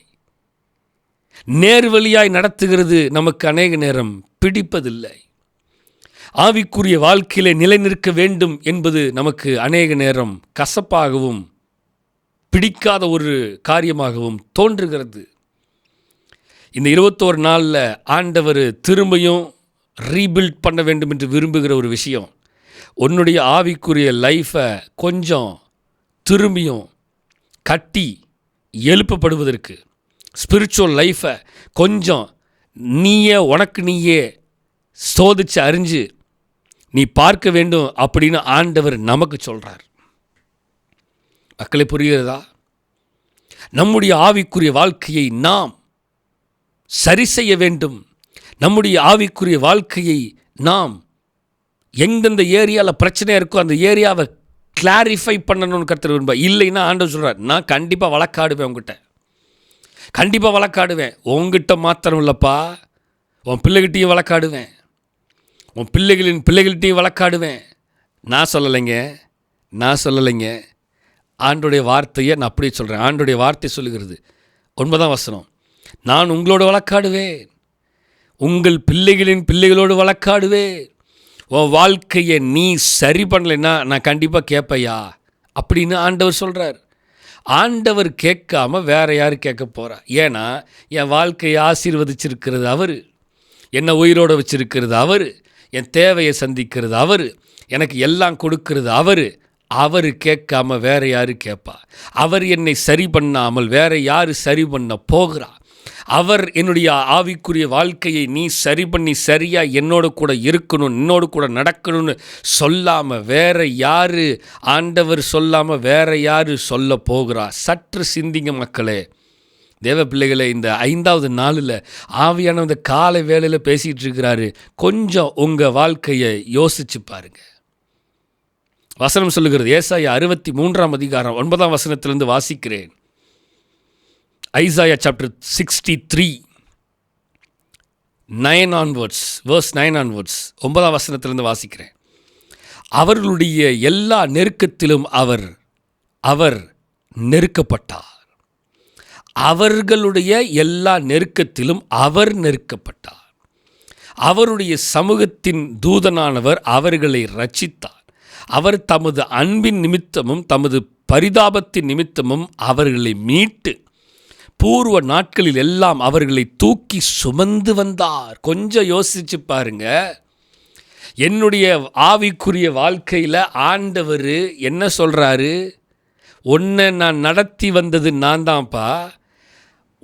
நேர்வழியாய் நடத்துகிறது நமக்கு அநேக நேரம் பிடிப்பதில்லை. ஆவிக்குரிய வாழ்க்கையிலே நிலை நிற்க வேண்டும் என்பது நமக்கு அநேக நேரம் கசப்பாகவும் பிடிக்காத ஒரு காரியமாகவும் தோன்றுகிறது. இந்த 21 நாளில் ஆண்டவர் திரும்பியும் ரீபில்ட் பண்ண வேண்டும் என்று விரும்புகிற ஒரு விஷயம், உன்னுடைய ஆவிக்குரிய லைஃப்பை கொஞ்சம் திரும்பியும் கட்டி எழுப்பப்படுவதற்கு, ஸ்பிரிச்சுவல் லைஃப்பை கொஞ்சம் உனக்கு நீயே சோதிச்சு அறிஞ்சு நீ பார்க்க வேண்டும் அப்படின்னு ஆண்டவர் நமக்கு சொல்கிறார். மக்களை புரிகிறதா? நம்முடைய ஆவிக்குரிய வாழ்க்கையை நாம் சரி செய்ய வேண்டும். நம்முடைய ஆவிக்குரிய வாழ்க்கையை நாம் எந்தெந்த ஏரியாவில் பிரச்சனையாக இருக்கோ அந்த ஏரியாவை கிளாரிஃபை பண்ணணும்னு கருத்து விரும்ப. இல்லைன்னா ஆண்டவர் சொல்கிறார், நான் கண்டிப்பாக வழக்காடுவேன், உங்ககிட்ட கண்டிப்பாக வழக்காடுவேன். உங்ககிட்ட மாத்திரம் இல்லைப்பா, உன் பிள்ளைகிட்டையும் வழக்காடுவேன், உன் பிள்ளைகளின் பிள்ளைகள்கிட்டையும் வழக்காடுவேன். நான் சொல்லலைங்க. ஆண்டோடைய வார்த்தையை நான் அப்படியே சொல்கிறேன். ஆண்டோடைய வார்த்தை சொல்லுகிறது, 9ஆம் வசனம், நான் உங்களோட வழக்காடுவேன், உங்கள் பிள்ளைகளின் பிள்ளைகளோடு வழக்காடுவேன். உன் வாழ்க்கையை நீ சரி பண்ணலைன்னா நான் கண்டிப்பாக கேட்பையா அப்படின்னு ஆண்டவர் சொல்கிறார். ஆண்டவர் கேட்காம வேற யார் கேட்க போகிறா? ஏன்னா என் வாழ்க்கையை ஆசீர்வதிச்சிருக்கிறது அவர், என்னை உயிரோடு வச்சிருக்கிறது அவர், என் தேவையை சந்திக்கிறது அவர், எனக்கு எல்லாம் கொடுக்கிறது அவர் கேட்காம வேற யார் கேட்பா? அவர் என்னை சரி பண்ணாமல் வேற யார் சரி பண்ண போகிறா? அவர் என்னுடைய ஆவிக்குரிய வாழ்க்கையை நீ சரி பண்ணி சரியாக என்னோடு கூட இருக்கணும், என்னோடு கூட நடக்கணும்னு சொல்லாமல் வேற யார், ஆண்டவர் சொல்லாமல் வேற யார் சொல்ல போகிறா? சற்று சிந்திங்க மக்களே, தேவ பிள்ளைகளை. இந்த 5வது நாளில் ஆவியான இந்த காலை வேளையில் பேசிகிட்டு இருக்கிறாரு. கொஞ்சம் உங்கள் வாழ்க்கையை யோசிச்சு பாருங்க. வசனம் சொல்லுகிறது, ஏசாயா 63ஆம் அதிகாரம் 9ஆம் வசனத்திலிருந்து வாசிக்கிறேன். Isaiah chapter 63 9 onwards, verse 9 onwards, 9ஆம் வசனத்திலிருந்து வாசிக்கிறேன். அவர்களுடைய எல்லா நெருக்கத்திலும் அவர் நெருக்கப்பட்டார். அவர்களுடைய எல்லா நெருக்கத்திலும் அவர் நெருக்கப்பட்டார். அவருடைய சமூகத்தின் தூதனானவர் அவர்களை இரட்சித்தார். அவர் தமது அன்பின் நிமித்தமும் தமது பரிதாபத்தின் நிமித்தமும் அவர்களை மீட்டு பூர்வ நாட்களில் எல்லாம் அவர்களை தூக்கி சுமந்து வந்தார். கொஞ்சம் யோசிச்சு பாருங்க. என்னுடைய ஆவிக்குரிய வாழ்க்கையில் ஆண்டவர் என்ன சொல்கிறாரு? உன்னை நான் நடத்தி வந்தது நான் தான்ப்பா,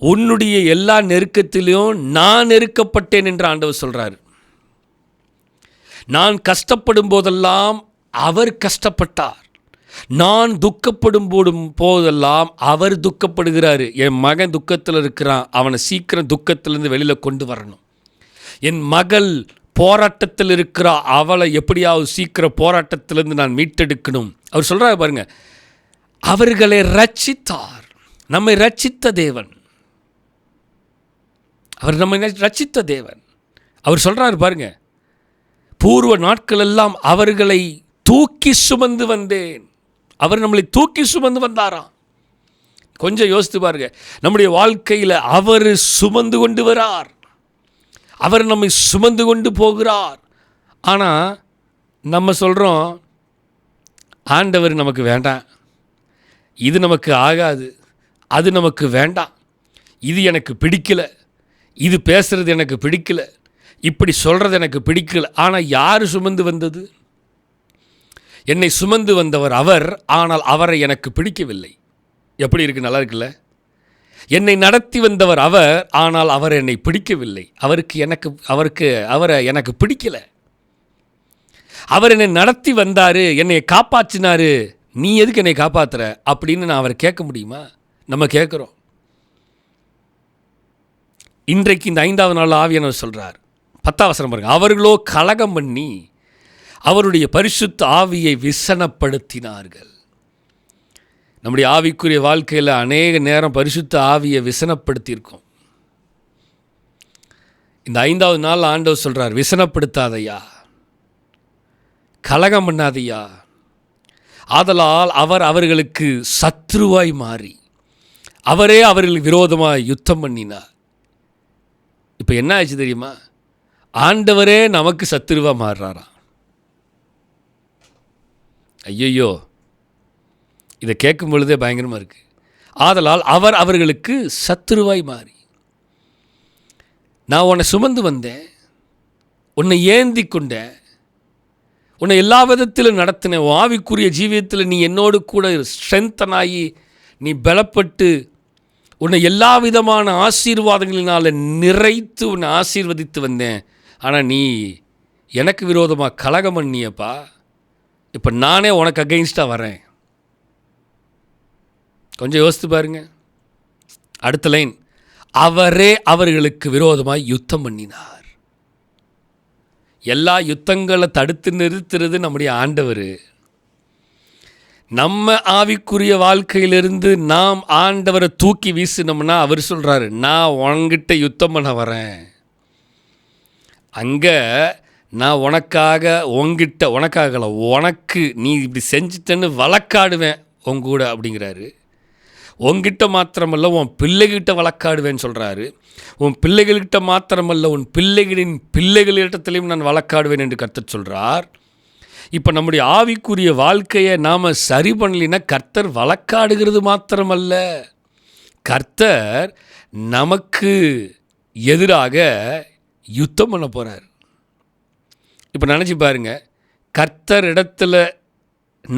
உன்னுடைய எல்லா நெருக்கத்திலையும் நான் நெருக்கப்பட்டேன் என்று ஆண்டவர் சொல்கிறார். நான் கஷ்டப்படும் போதெல்லாம் அவர் கஷ்டப்பட்டார், நான் துக்கப்படும் போதெல்லாம் அவர் துக்கப்படுகிறாரு. என் மகன் துக்கத்தில் இருக்கிறான், அவனை சீக்கிரம் துக்கத்திலேருந்து வெளியில் கொண்டு வரணும். என் மகள் போராட்டத்தில் இருக்கிறா, அவளை எப்படியாவது சீக்கிரம் போராட்டத்திலேருந்து நான் மீட்டெடுக்கணும். அவர் சொல்கிறார் பாருங்க, அவர்களை ரட்சித்தார். நம்மை ரட்சித்த தேவன் அவர், நம்மை ரட்சித்த தேவன். அவர் சொல்கிறார் பாருங்க, பூர்வ நாட்களெல்லாம் அவர்களை தூக்கி சுமந்து வந்தேன். அவர் நம்மளை தூக்கி சுமந்து வந்தாராம். கொஞ்சம் யோசித்து பாருங்க. நம்முடைய வாழ்க்கையில் அவர் சுமந்து கொண்டு வரார், அவர் நம்மை சுமந்து கொண்டு போகிறார். ஆனால் நம்ம சொல்கிறோம், ஆண்டவர் நமக்கு வேண்டாம், இது நமக்கு ஆகாது, அது நமக்கு வேண்டாம், இது எனக்கு பிடிக்கலை, இது பேசுகிறது எனக்கு பிடிக்கலை, இப்படி சொல்கிறது எனக்கு பிடிக்கல. ஆனால் யார் சுமந்து வந்தது? என்னை சுமந்து வந்தவர் அவர், ஆனால் அவரை எனக்கு பிடிக்கவில்லை. எப்படி இருக்குது? நல்லா இருக்குல்ல? என்னை நடத்தி வந்தவர் அவர், ஆனால் அவர் என்னை பிடிக்கவில்லை. அவரை எனக்கு பிடிக்கலை. அவர் என்னை நடத்தி வந்தார், என்னை காப்பாற்றினார், நீ எதுக்கு என்னை காப்பாற்றுற அப்படின்னு நான் அவரை கேட்க முடியுமா? நம்ம கேட்குறோம். இன்றைக்கு இந்த 5வது நாள் ஆவியானவர் சொல்கிறார், 10ஆம் வசனம் பாருங்க, அவர்களோ கலகம் பண்ணி அவருடைய பரிசுத்த ஆவியை விசனப்படுத்தினார்கள். நம்முடைய ஆவிக்குரிய வாழ்க்கையில் அநேக நேரம் பரிசுத்த ஆவியை விசனப்படுத்தியிருக்கோம். இந்த 5வது நாள் ஆண்டவர் சொல்கிறார், விசனப்படுத்தாதையா, கலகம் பண்ணாதையா. ஆதலால் அவர் அவர்களுக்கு சத்ருவாய் மாறி அவரே அவர்களுக்கு விரோதமாக யுத்தம் பண்ணினார். இப்போ என்ன ஆச்சு தெரியுமா? ஆண்டவரே நமக்கு சத்துருவாக மாறுறாராம். ஐயோ, இதை கேட்கும் பொழுதே பயங்கரமாக இருக்குது. ஆதலால் அவர் அவர்களுக்கு சத்துருவாய் மாறி, நான் உன்னை சுமந்து வந்தேன், உன்னை ஏந்தி கொண்டேன், உன்னை எல்லா விதத்திலும் நடத்தினேன், உன் ஆவிக்குரிய ஜீவியத்தில் நீ என்னோடு கூட ஸ்ட்ரென்த்தனாகி நீ பலப்பட்டு உன்னை எல்லா விதமான ஆசீர்வாதங்களினால் நிறைத்து உன்னை ஆசீர்வதித்து வந்தேன். ஆனால் நீ எனக்கு விரோதமாக கலகம் பண்ணியப்பா. இப்போ நானே உனக்கு அகெயின்ஸ்டாக வரேன். கொஞ்சம் யோசித்து பாருங்க. அடுத்த லைன், அவரே அவர்களுக்கு விரோதமாக யுத்தம் பண்ணினார். எல்லா யுத்தங்களை தடுத்து நிறுத்துறது நம்முடைய ஆண்டவர். நம்ம ஆவிக்குரிய வாழ்க்கையிலிருந்து நாம் ஆண்டவரை தூக்கி வீசினோம்னா அவர் சொல்கிறாரு, நான் உன்கிட்ட யுத்தம் பண்ண வரேன். அங்கே நான் உனக்காகல உனக்கு நீ இப்படி செஞ்சிட்டேன்னு வழக்காடுவேன் உங்கூட அப்படிங்கிறாரு. உங்ககிட்ட மாத்திரமல்ல உன் பிள்ளைகிட்ட வழக்காடுவேன்னு சொல்கிறாரு. உன் பிள்ளைகள்கிட்ட மாத்திரமல்ல உன் பிள்ளைகளின் பிள்ளைகளிடத்திலையும் நான் வழக்காடுவேன் என்று கர்த்தர் சொல்கிறார். இப்போ நம்முடைய ஆவிக்குரிய வாழ்க்கையை நாம் சரி பண்ணலினா கர்த்தர் வழக்காடுகிறது மாத்திரமல்ல, கர்த்தர் நமக்கு எதிராக யுத்தம் பண்ண போகிறார். இப்போ நினச்சி பாருங்க, கர்த்தர் இடத்துல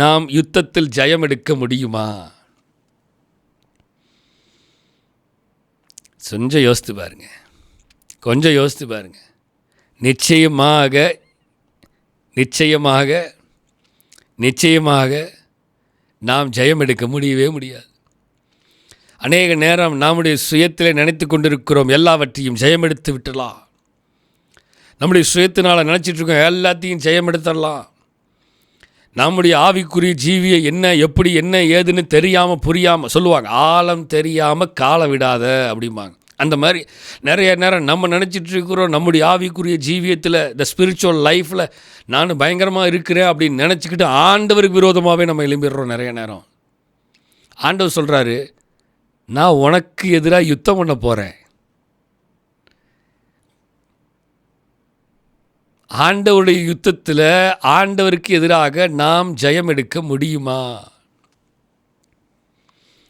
நாம் யுத்தத்தில் ஜெயம் எடுக்க முடியுமா? கொஞ்சம் யோசித்து பாருங்க. நிச்சயமாக நாம் ஜெயம் எடுக்க முடியவே முடியாது. அநேக நேரம் நம்முடைய சுயத்திலே நினைத்து கொண்டிருக்கிறோம் எல்லாவற்றையும் ஜெயம் எடுத்து விட்டலாம். நம்முடைய சுயத்தினால் நினச்சிட்ருக்கோம் எல்லாத்தையும் ஜெயம் எடுத்துடலாம். நம்முடைய ஆவிக்குரிய ஜீவியை எப்படி என்ன ஏதுன்னு தெரியாமல் புரியாமல் சொல்லுவாங்க, ஆழம் தெரியாமல் காலை விடாத அப்படிம்பாங்க. அந்த மாதிரி நிறைய நேரம் நம்ம நினச்சிட்ருக்கிறோம் நம்முடைய ஆவிக்குரிய ஜீவியத்தில், இந்த ஸ்பிரிச்சுவல் லைஃப்பில் நான் பயங்கரமாக இருக்கிறேன் அப்படின்னு நினச்சிக்கிட்டு ஆண்டவருக்கு விரோதமாகவே நம்ம எழும்பிடுறோம். நிறைய நேரம் ஆண்டவர் சொல்கிறாரு, நான் உனக்கு எதிராக யுத்தம் பண்ண போகிறேன். ஆண்டவருடைய யுத்தத்தில் ஆண்டவருக்கு எதிராக நாம் ஜெயம் எடுக்க முடியுமா?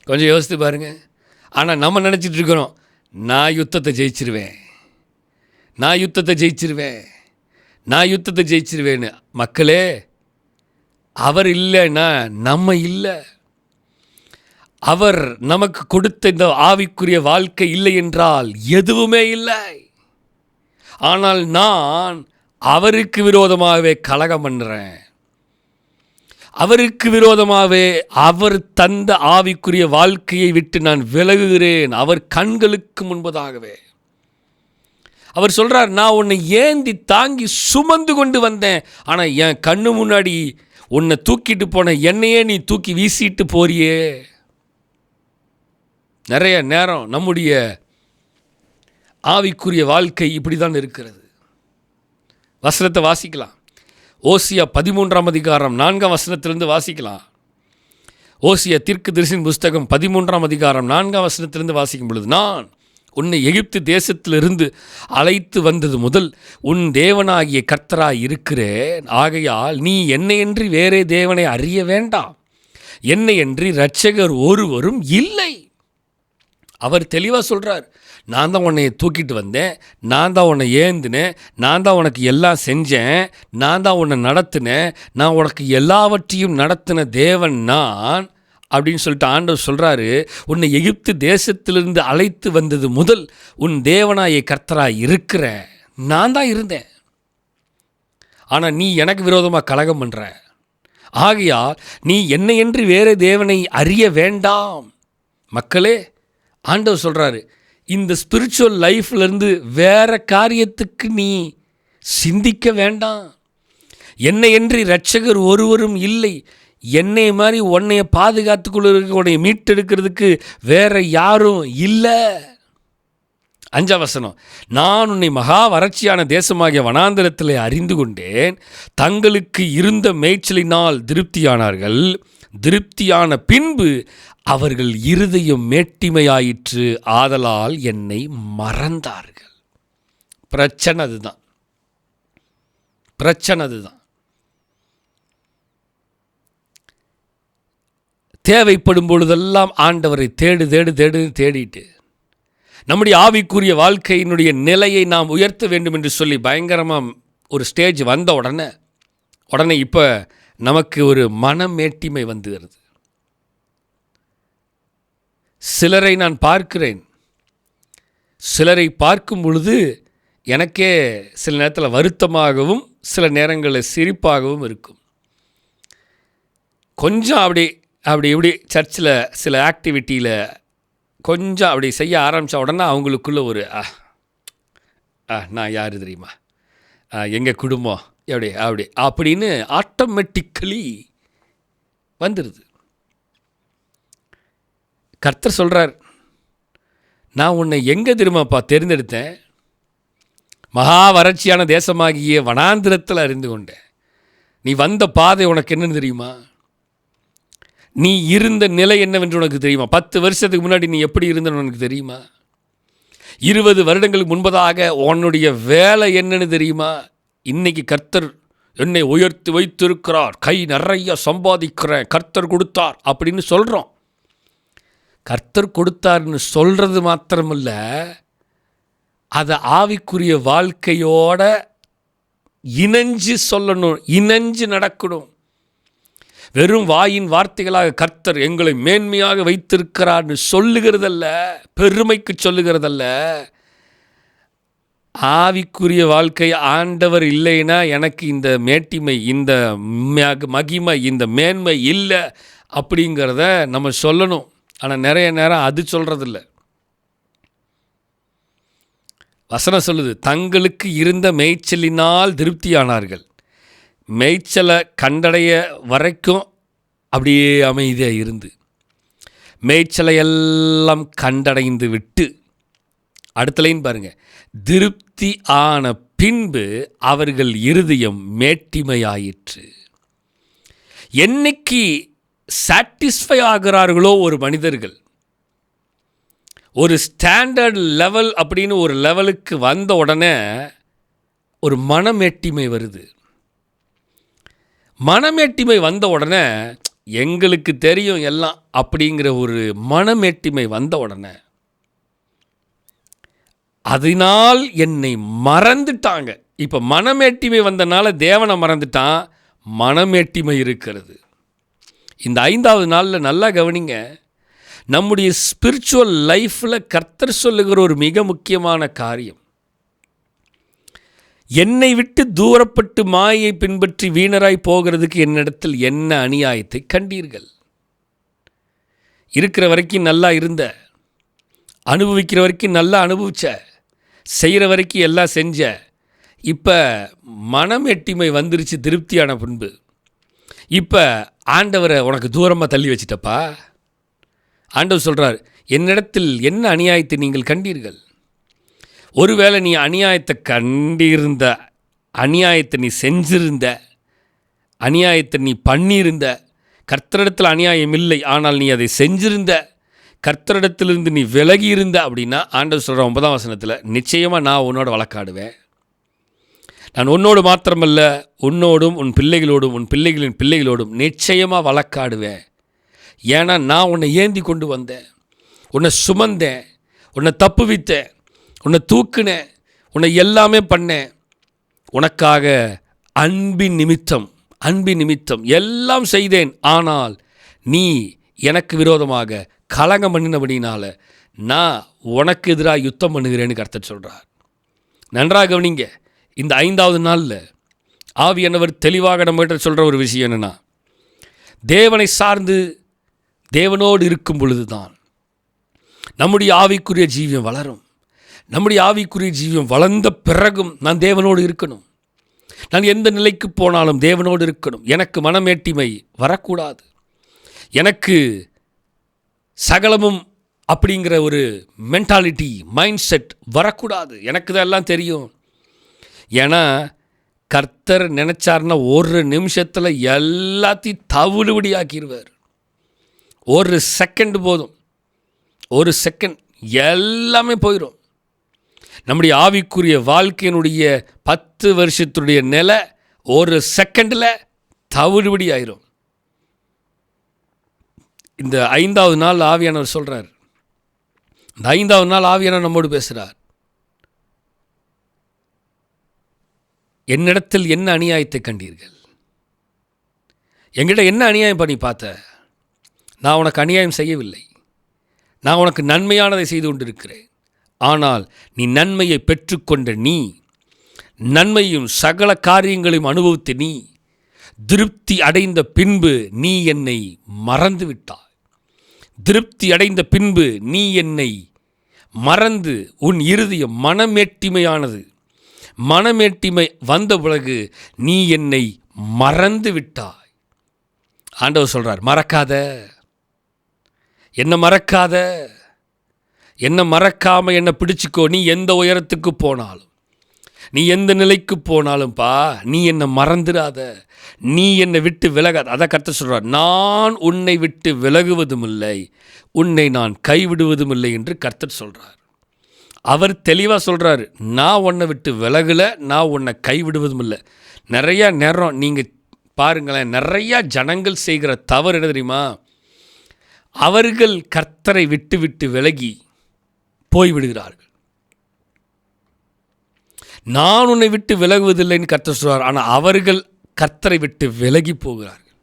கொஞ்சம் யோசித்து பாருங்க. ஆனால் நம்ம நினச்சிட்டு இருக்கிறோம், நான் யுத்தத்தை ஜெயிச்சிருவேன்னு. மக்களே, அவர் இல்லைன்னா நம்ம இல்லை. அவர் நமக்கு கொடுத்த இந்த ஆவிக்குரிய வாழ்க்கை இல்லை என்றால் எதுவுமே இல்லை. ஆனால் நான் அவருக்கு விரோதமாகவே கலகம் பண்ணுறேன். அவருக்கு விரோதமாகவே அவர் தந்த ஆவிக்குரிய வாழ்க்கையை விட்டு நான் விலகுகிறேன். அவர் கண்களுக்கு முன்பதாகவே அவர் சொல்கிறார், நான் உன்னை ஏந்தி தாங்கி சுமந்து கொண்டு வந்தேன். ஆனால் என் கண்ணு முன்னாடி உன்னை தூக்கிட்டு போன என்னையே நீ தூக்கி வீசிட்டு போறியே. நிறைய நேரம் நம்முடைய ஆவிக்குரிய வாழ்க்கை இப்படி தான் இருக்கிறது. வசனத்தை வாசிக்கலாம். ஓசியா 13ஆம் அதிகாரம் 4ஆம் வசனத்திலிருந்து வாசிக்கலாம். ஓசியா தீர்க்கதரிசியின் புஸ்தகம் 13ஆம் அதிகாரம் 4ஆம் வசனத்திலிருந்து வாசிக்கும் பொழுது, நான் உன்னை எகிப்து தேசத்திலிருந்து அழைத்து வந்தது முதல் உன் தேவனாகிய கர்த்தராய் இருக்கிறேன். ஆகையால் நீ என்னையன்றி வேறே தேவனை அறிய வேண்டாம். என்னையன்றி இரட்சகர் ஒருவரும் இல்லை. அவர் தெளிவாக சொல்கிறார், நான் தான் உன்னை தூக்கிட்டு வந்தேன், நான் தான் உன்னை ஏந்தினேன், நான் தான் உனக்கு எல்லாம் செஞ்சேன், நான் தான் உன்னை நடத்தினேன், நான் உனக்கு எல்லாவற்றையும் நடத்தின தேவன் நான் அப்படின்னு சொல்லிட்டு ஆண்டவர் சொல்கிறாரு. உன்னை எகிப்து தேசத்திலிருந்து அழைத்து வந்தது முதல் உன் தேவனாய கர்த்தராய் இருக்கிற நான் தான் இருந்தேன். ஆனால் நீ எனக்கு விரோதமாக கலகம் பண்ணுற. ஆகையால் நீ என்னையன்றி வேறு தேவனை அறிய வேண்டாம். மக்களே, ஆண்டவர் சொல்கிறாரு, இந்த ஸ்பிரிச்சுவல் லைஃப்லேருந்து வேறு காரியத்துக்கு நீ சிந்திக்க வேண்டாம். என்னை என்று இரட்சகர் ஒருவரும் இல்லை. என்னை மாதிரி உன்னைய பாதுகாத்துக்குள்ள உன்னை மீட்டெடுக்கிறதுக்கு வேற யாரும் இல்லை. 5ஆம் வசனம், நான் உன்னை மகா வறட்சியான தேசமாகிய வனாந்தரத்தில் அறிந்து கொண்டேன். தங்களுக்கு இருந்த மேய்ச்சலினால் திருப்தியானார்கள். திருப்தியான பின்பு அவர்கள் இருதயம் மேட்டிமையாயிற்று. ஆதலால் என்னை மறந்தார்கள். பிரச்சனை அதுதான். தேவைப்படும் பொழுதெல்லாம் ஆண்டவரை தேடிட்டு நம்முடைய ஆவிக்குரிய வாழ்க்கையினுடைய நிலையை நாம் உயர்த்த வேண்டும் என்று சொல்லி பயங்கரமாக ஒரு ஸ்டேஜ் வந்த உடனே இப்போ நமக்கு ஒரு மனமேட்டிமை வந்துகிறது. சிலரை நான் பார்க்கிறேன். சிலரை பார்க்கும் பொழுது எனக்கே சில நேரத்தில் வருத்தமாகவும் சில நேரங்களில் சிரிப்பாகவும் இருக்கும். கொஞ்சம் அப்படி இப்படி சர்ச்சில் சில ஆக்டிவிட்டியில் கொஞ்சம் அப்படி செய்ய ஆரம்பித்த உடனே அவங்களுக்குள்ள ஒரு நான் யார் தெரியுமா, எங்கள் குடும்பம் அப்படின்னு ஆட்டோமேட்டிக்கலி வந்துடுது. கர்த்தர் சொல்கிறார், நான் உன்னை எங்கே தெரியுமாப்பா தேர்ந்தெடுத்தேன்? மகா வறட்சியான தேசமாகிய வனாந்திரத்தில் அறிந்து கொண்டேன். நீ வந்த பாதை உனக்கு என்னன்னு தெரியுமா? நீ இருந்த நிலை என்னவென்று உனக்கு தெரியுமா? 10 வருஷத்துக்கு முன்னாடி நீ எப்படி இருந்தன்னு உனக்கு தெரியுமா? 20 வருடங்களுக்கு முன்பதாக உன்னுடைய வேலை என்னன்னு தெரியுமா? இன்னைக்கு கர்த்தர் என்னை உயர்த்தி வைத்திருக்கிறார், கை நிறைய சம்பாதிக்கிறேன், கர்த்தர் கொடுத்தார் அப்படின்னு சொல்கிறோம். கர்த்தர் கொடுத்தார்னு சொல்கிறது மாத்திரமல்ல, அதை ஆவிக்குரிய வாழ்க்கையோட இணைஞ்சு சொல்லணும், இணைஞ்சு நடக்கணும். வெறும் வாயின் வார்த்தைகளாக கர்த்தர் எங்களை மேன்மையாக வைத்திருக்கிறார்னு சொல்லுகிறதல்ல, பெருமைக்கு சொல்லுகிறதல்ல. ஆவிக்குரிய வாழ்க்கை ஆண்டவர் இல்லைன்னா எனக்கு இந்த மேட்டிமை, இந்த மகிமை, இந்த மேன்மை இல்லை அப்படிங்கிறத நம்ம சொல்லணும். ஆனால் நிறைய நேரம் அது சொல்கிறதில்ல. வசனம் சொல்லுது, தங்களுக்கு இருந்த மேய்ச்சலினால் திருப்தியானார்கள். மேய்ச்சலை கண்டடைய வரைக்கும் அப்படியே அமைதியாக இருந்து மேய்ச்சலை எல்லாம் கண்டடைந்து விட்டு, அடுத்த லைன் பாருங்கள், திருப்தி ஆன பின்பு அவர்கள் இருதயம் மேட்டிமையாயிற்று. என்னைக்கு சாட்டிஸ்ஃபை ஆகிறார்களோ ஒரு மனிதர்கள், ஒரு ஸ்டாண்டர்ட் லெவல் அப்படின்னு ஒரு லெவலுக்கு வந்த உடனே ஒரு மனமேட்டிமை வருது. மனமேட்டிமை வந்த உடனே எங்களுக்கு தெரியும் எல்லாம் அப்படிங்கிற ஒரு மனமேட்டிமை வந்த உடனே அதனால் என்னை மறந்துட்டாங்க. இப்போ மனமேட்டிமை வந்தனால தேவனை மறந்துட்டான், மனமேட்டிமை இருக்கிறது. இந்த 5வது நாளில் நல்லா கவனிங்க, நம்முடைய ஸ்பிரிச்சுவல் லைஃப்பில் கர்த்தர் சொல்லுகிற ஒரு மிக முக்கியமான காரியம், என்னை விட்டு தூரப்பட்டு மாயை பின்பற்றி வீணராய் போகிறதுக்கு என்னிடத்தில் என்ன அநியாயத்தை கண்டீர்கள்? இருக்கிற வரைக்கும் நல்லா இருந்த, அனுபவிக்கிற வரைக்கும் நல்லா அனுபவிச்ச, செய்கிற வரைக்கும் எல்லாம் செஞ்ச, இப்போ மனமேட்டிமை வந்துருச்சு திருப்தியான பின்பு. இப்போ ஆண்டவரை உனக்கு தூரமாக தள்ளி வச்சிட்டப்பா. ஆண்டவர் சொல்கிறார், என்னிடத்தில் என்ன அநியாயத்தை நீங்கள் கண்டீர்கள்? ஒருவேளை நீ அநியாயத்தை கண்டிருந்த, அநியாயத்தை நீ செஞ்சிருந்த, அநியாயத்தை நீ பண்ணியிருந்த, கர்த்தரிடத்தில் அநியாயம் இல்லை ஆனால் நீ அதை செஞ்சிருந்த, கர்த்தரிடத்திலிருந்து நீ விலகி இருந்த அப்படின்னா ஆண்டவர் சொல்கிற 9ஆம் வசனத்தில், நிச்சயமாக நான் உன்னோட வழக்காடுவேன். நான் உன்னோடு மாத்திரமல்ல, உன்னோடும் உன் பிள்ளைகளோடும் உன் பிள்ளைகளின் பிள்ளைகளோடும் நிச்சயமாக வழக்காடுவேன். ஏன்னா நான் உன்னை ஏந்தி கொண்டு வந்தேன், உன்னை சுமந்தேன், உன்னை தப்புவித்தேன், உன்னை தூக்குனேன், உன்னை எல்லாமே பண்ணேன். உனக்காக அன்பின் நிமித்தம் எல்லாம் செய்தேன். ஆனால் நீ எனக்கு விரோதமாக கலங்கம் பண்ணினபடினால நான் உனக்கு எதிராக யுத்தம் பண்ணுகிறேன்னு கர்த்தர் சொல்கிறார். நன்றாக கவனிங்க, இந்த 5வது நாளில் ஆவியானவர் தெளிவாக நம்மகிட்ட சொல்கிற ஒரு விஷயம் என்னென்னா, தேவனை சார்ந்து தேவனோடு இருக்கும் பொழுது தான் நம்முடைய ஆவிக்குரிய ஜீவியம் வளரும். நம்முடைய ஆவிக்குரிய ஜீவியம் வளர்ந்த பிறகும் நான் தேவனோடு இருக்கணும். நான் எந்த நிலைக்கு போனாலும் தேவனோடு இருக்கணும். எனக்கு மனமேட்டிமை வரக்கூடாது. எனக்கு சகலமும் அப்படிங்கிற ஒரு மென்டாலிட்டி, மைண்ட் செட் வரக்கூடாது. எனக்கு தான் எல்லாம் தெரியும். ஏன்னா கர்த்தர் நினச்சார்னா ஒரு நிமிஷத்தில் எல்லாத்தையும் தவிடுபடி ஆக்கிடுவார். ஒரு செகண்ட் போதும், ஒரு செகண்ட் எல்லாமே போயிடும். நம்முடைய ஆவிக்குரிய வாழ்க்கையினுடைய 10 வருஷத்துடைய நிலை ஒரு செகண்டில் தவிடுபடி ஆயிரும். இந்த 5வது நாள் ஆவியானவர் சொல்கிறார், இந்த 5வது நாள் ஆவியானவர் நம்மோடு பேசுகிறார். என்னிடத்தில் என்ன அநியாயத்தை கண்டீர்கள்? என்கிட்ட என்ன அநியாயம் பண்ணி பார்த்த? நான் உனக்கு அநியாயம் செய்யவில்லை. நான் உனக்கு நன்மையானதை செய்து கொண்டிருக்கிறேன். ஆனால் நீ நன்மையை பெற்றுக்கொண்ட நீ, நன்மையும் சகல காரியங்களையும் அனுபவித்து நீ திருப்தி அடைந்த பின்பு நீ என்னை மறந்து விட்டாய். திருப்தி அடைந்த பின்பு நீ என்னை மறந்து உன் இருதயம் மனமேட்டிமையானது. மனமேட்டிமை வந்த பிறகு நீ என்னை மறந்து விட்டாய். ஆண்டவர் சொல்கிறார், மறக்காத, என்ன மறக்காத, என்ன மறக்காமல் என்னை பிடிச்சிக்கோ. நீ எந்த உயரத்துக்கு போனாலும், நீ எந்த நிலைக்கு போனாலும்ப்பா, நீ என்னை மறந்துடாத, நீ என்னை விட்டு விலகாத. அதை கர்த்தர் சொல்கிறார், நான் உன்னை விட்டு விலகுவதும் இல்லை, உன்னை நான் கைவிடுவதும் இல்லை என்று கர்த்தர் சொல்கிறார். அவர் தெளிவாக சொல்கிறாரு, நான் உன்னை விட்டு விலகலை, நான் உன்னை கைவிடுவதும் இல்லை. நிறையா நேரம் நீங்கள் பாருங்களேன், நிறையா ஜனங்கள் செய்கிற தவறு என்ன தெரியுமா? அவர்கள் கர்த்தரை விட்டு விட்டு விலகி போய்விடுகிறார்கள். நான் உன்னை விட்டு விலகுவதில்லைன்னு கர்த்தர் சொல்கிறார், ஆனால் அவர்கள் கர்த்தரை விட்டு விலகி போகிறார்கள்.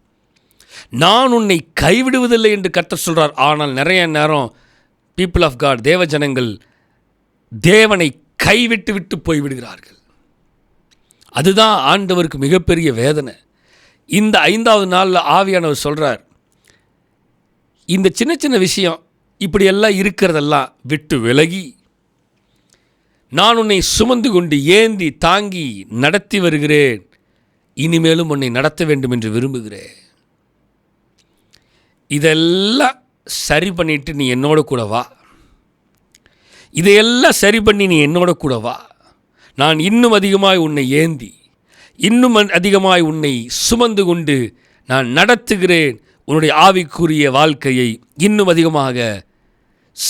நான் உன்னை கைவிடுவதில்லை என்று கர்த்தர் சொல்கிறார், ஆனால் நிறைய நேரம் பீப்புள் ஆஃப் காட், தேவ ஜனங்கள் தேவனை கைவிட்டு விட்டு போய்விடுகிறார்கள். அதுதான் ஆண்டவருக்கு மிகப்பெரிய வேதனை. இந்த 5வது நாளில் ஆவியானவர் சொல்கிறார், இந்த சின்ன சின்ன விஷயம் இப்படியெல்லாம் இருக்கிறதெல்லாம் விட்டு விலகி, நான் உன்னை சுமந்து கொண்டு ஏந்தி தாங்கி நடத்தி வருகிறேன், இனிமேலும் உன்னை நடத்த வேண்டும் என்று விரும்புகிறேன். இதெல்லாம் சரி பண்ணிட்டு நீ என்னோட கூட வா. இதையெல்லாம் சரி பண்ணி நீ என்னோட கூட வா. நான் இன்னும் அதிகமாய் உன்னை ஏந்தி, இன்னும் அதிகமாய் உன்னை சுமந்து கொண்டு நான் நடத்துகிறேன். உன்னுடைய ஆவிக்குரிய வாழ்க்கையை இன்னும் அதிகமாக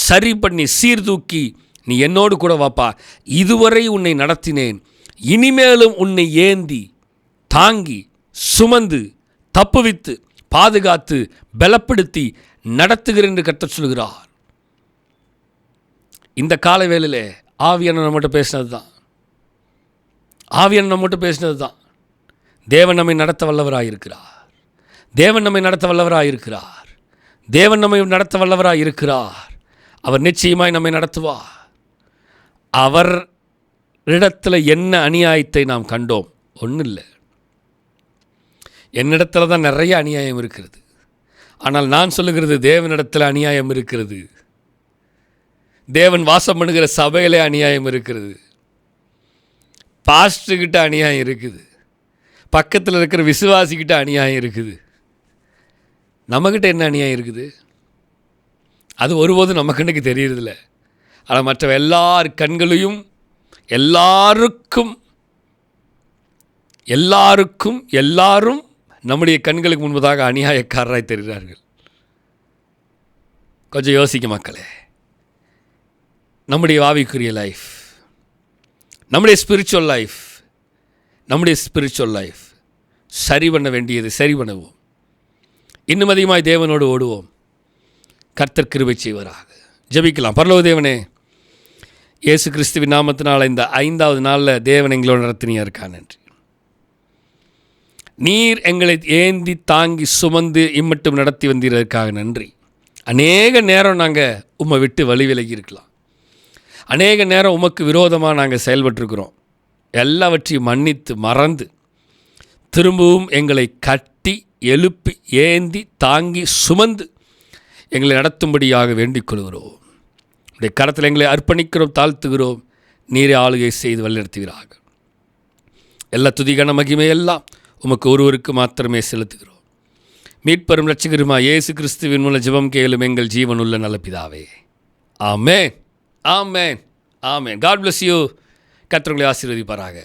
சரி பண்ணி சீர்தூக்கி நீ என்னோடு கூட வாப்பா. இதுவரை உன்னை நடத்தினேன், இனிமேலும் உன்னை ஏந்தி தாங்கி சுமந்து தப்புவித்து பாதுகாத்து பலப்படுத்தி நடத்துகிறேன் என்று கர்த்தர் சொல்கிறார். இந்த கால வேளையிலே ஆவியான நம்மகிட்ட பேசினது தான், ஆவியான நம்மகிட்ட பேசினது தான். தேவன் நம்மை நடத்த வல்லவராயிருக்கிறார். தேவன் நம்மை நடத்த வல்லவராயிருக்கிறார். தேவன் நம்மை நடத்த வல்லவராயிருக்கிறார். அவர் நிச்சயமாய் நம்மை நடத்துவார். அவர் இடத்துல என்ன அநியாயத்தை நாம் கண்டோம்? ஒன்றும் இல்லை. என்னிடத்துல தான் நிறைய அநியாயம் இருக்கிறது. ஆனால் நான் சொல்லுகிறது, தேவனிடத்தில் அநியாயம் இருக்கிறது. தேவன் வாசம் பண்ணுகிற சபையிலே அநியாயம் இருக்கிறது. பாஸ்டர்கிட்ட அநியாயம் இருக்குது. பக்கத்தில் இருக்கிற விசுவாசிக்கிட்ட அநியாயம் இருக்குது. நம்மக்கிட்ட என்ன அநியாயம் இருக்குது? அது ஒருபோதும் நம்ம கண்ணுக்கு தெரியறதில்ல. ஆனால் மற்ற எல்லார் கண்களையும் எல்லாரும் நம்முடைய கண்களுக்கு முன்பதாக அநியாயக்காரராய் தெரிகிறார்கள். கொஞ்சம் யோசிக்க மக்களே. நம்முடைய ஆவிக்குரிய லைஃப், நம்முடைய ஸ்பிரிச்சுவல் லைஃப் சரி பண்ண வேண்டியது சரி பண்ணுவோம். இன்னும் அதிகமாய் தேவனோடு ஓடுவோம். கர்த்தர் கிருபை செய்வராக. ஜெபிக்கலாம். பரலோக தேவனே, இயேசு கிறிஸ்துவின் நாமத்தினால் இந்த 5வது நாளில் தேவன் எங்களோடு நடத்தினியா இருக்கா? நன்றி. நீர் எங்களை ஏந்தி தாங்கி சுமந்து இம்மட்டும் நடத்தி வந்ததற்காக நன்றி. அநேக நேரம் நாங்கள் உம்மை விட்டு வழி விலகி இருக்கலாம். அநேக நேரம் உமக்கு விரோதமாக நாங்கள் செயல்பட்டுருக்கிறோம். எல்லாவற்றையும் மன்னித்து மறந்து திரும்பவும் எங்களை கட்டி எழுப்பி ஏந்தி தாங்கி சுமந்து எங்களை நடத்தும்படியாக வேண்டிக் கொள்கிறோம். உடைய கரத்தில் எங்களை அர்ப்பணிக்கிறோம், தாழ்த்துகிறோம். நீரே ஆளுகை செய்து வழிநடத்துகிறார்கள். எல்லா துதிகான மகிமை எல்லாம் உமக்கு ஒருவருக்கு மாத்திரமே செலுத்துகிறோம். மீட்பெரும் இரட்சகருமா இயேசு கிறிஸ்துவின் மூலம் ஜெபம் கேளும் எங்கள் ஜீவனுள்ள நல்ல பிதாவே. ஆமென், ஆமென், ஆமென். God bless you. கர்த்தர் உங்களை ஆசீர்வதிப்பாராக.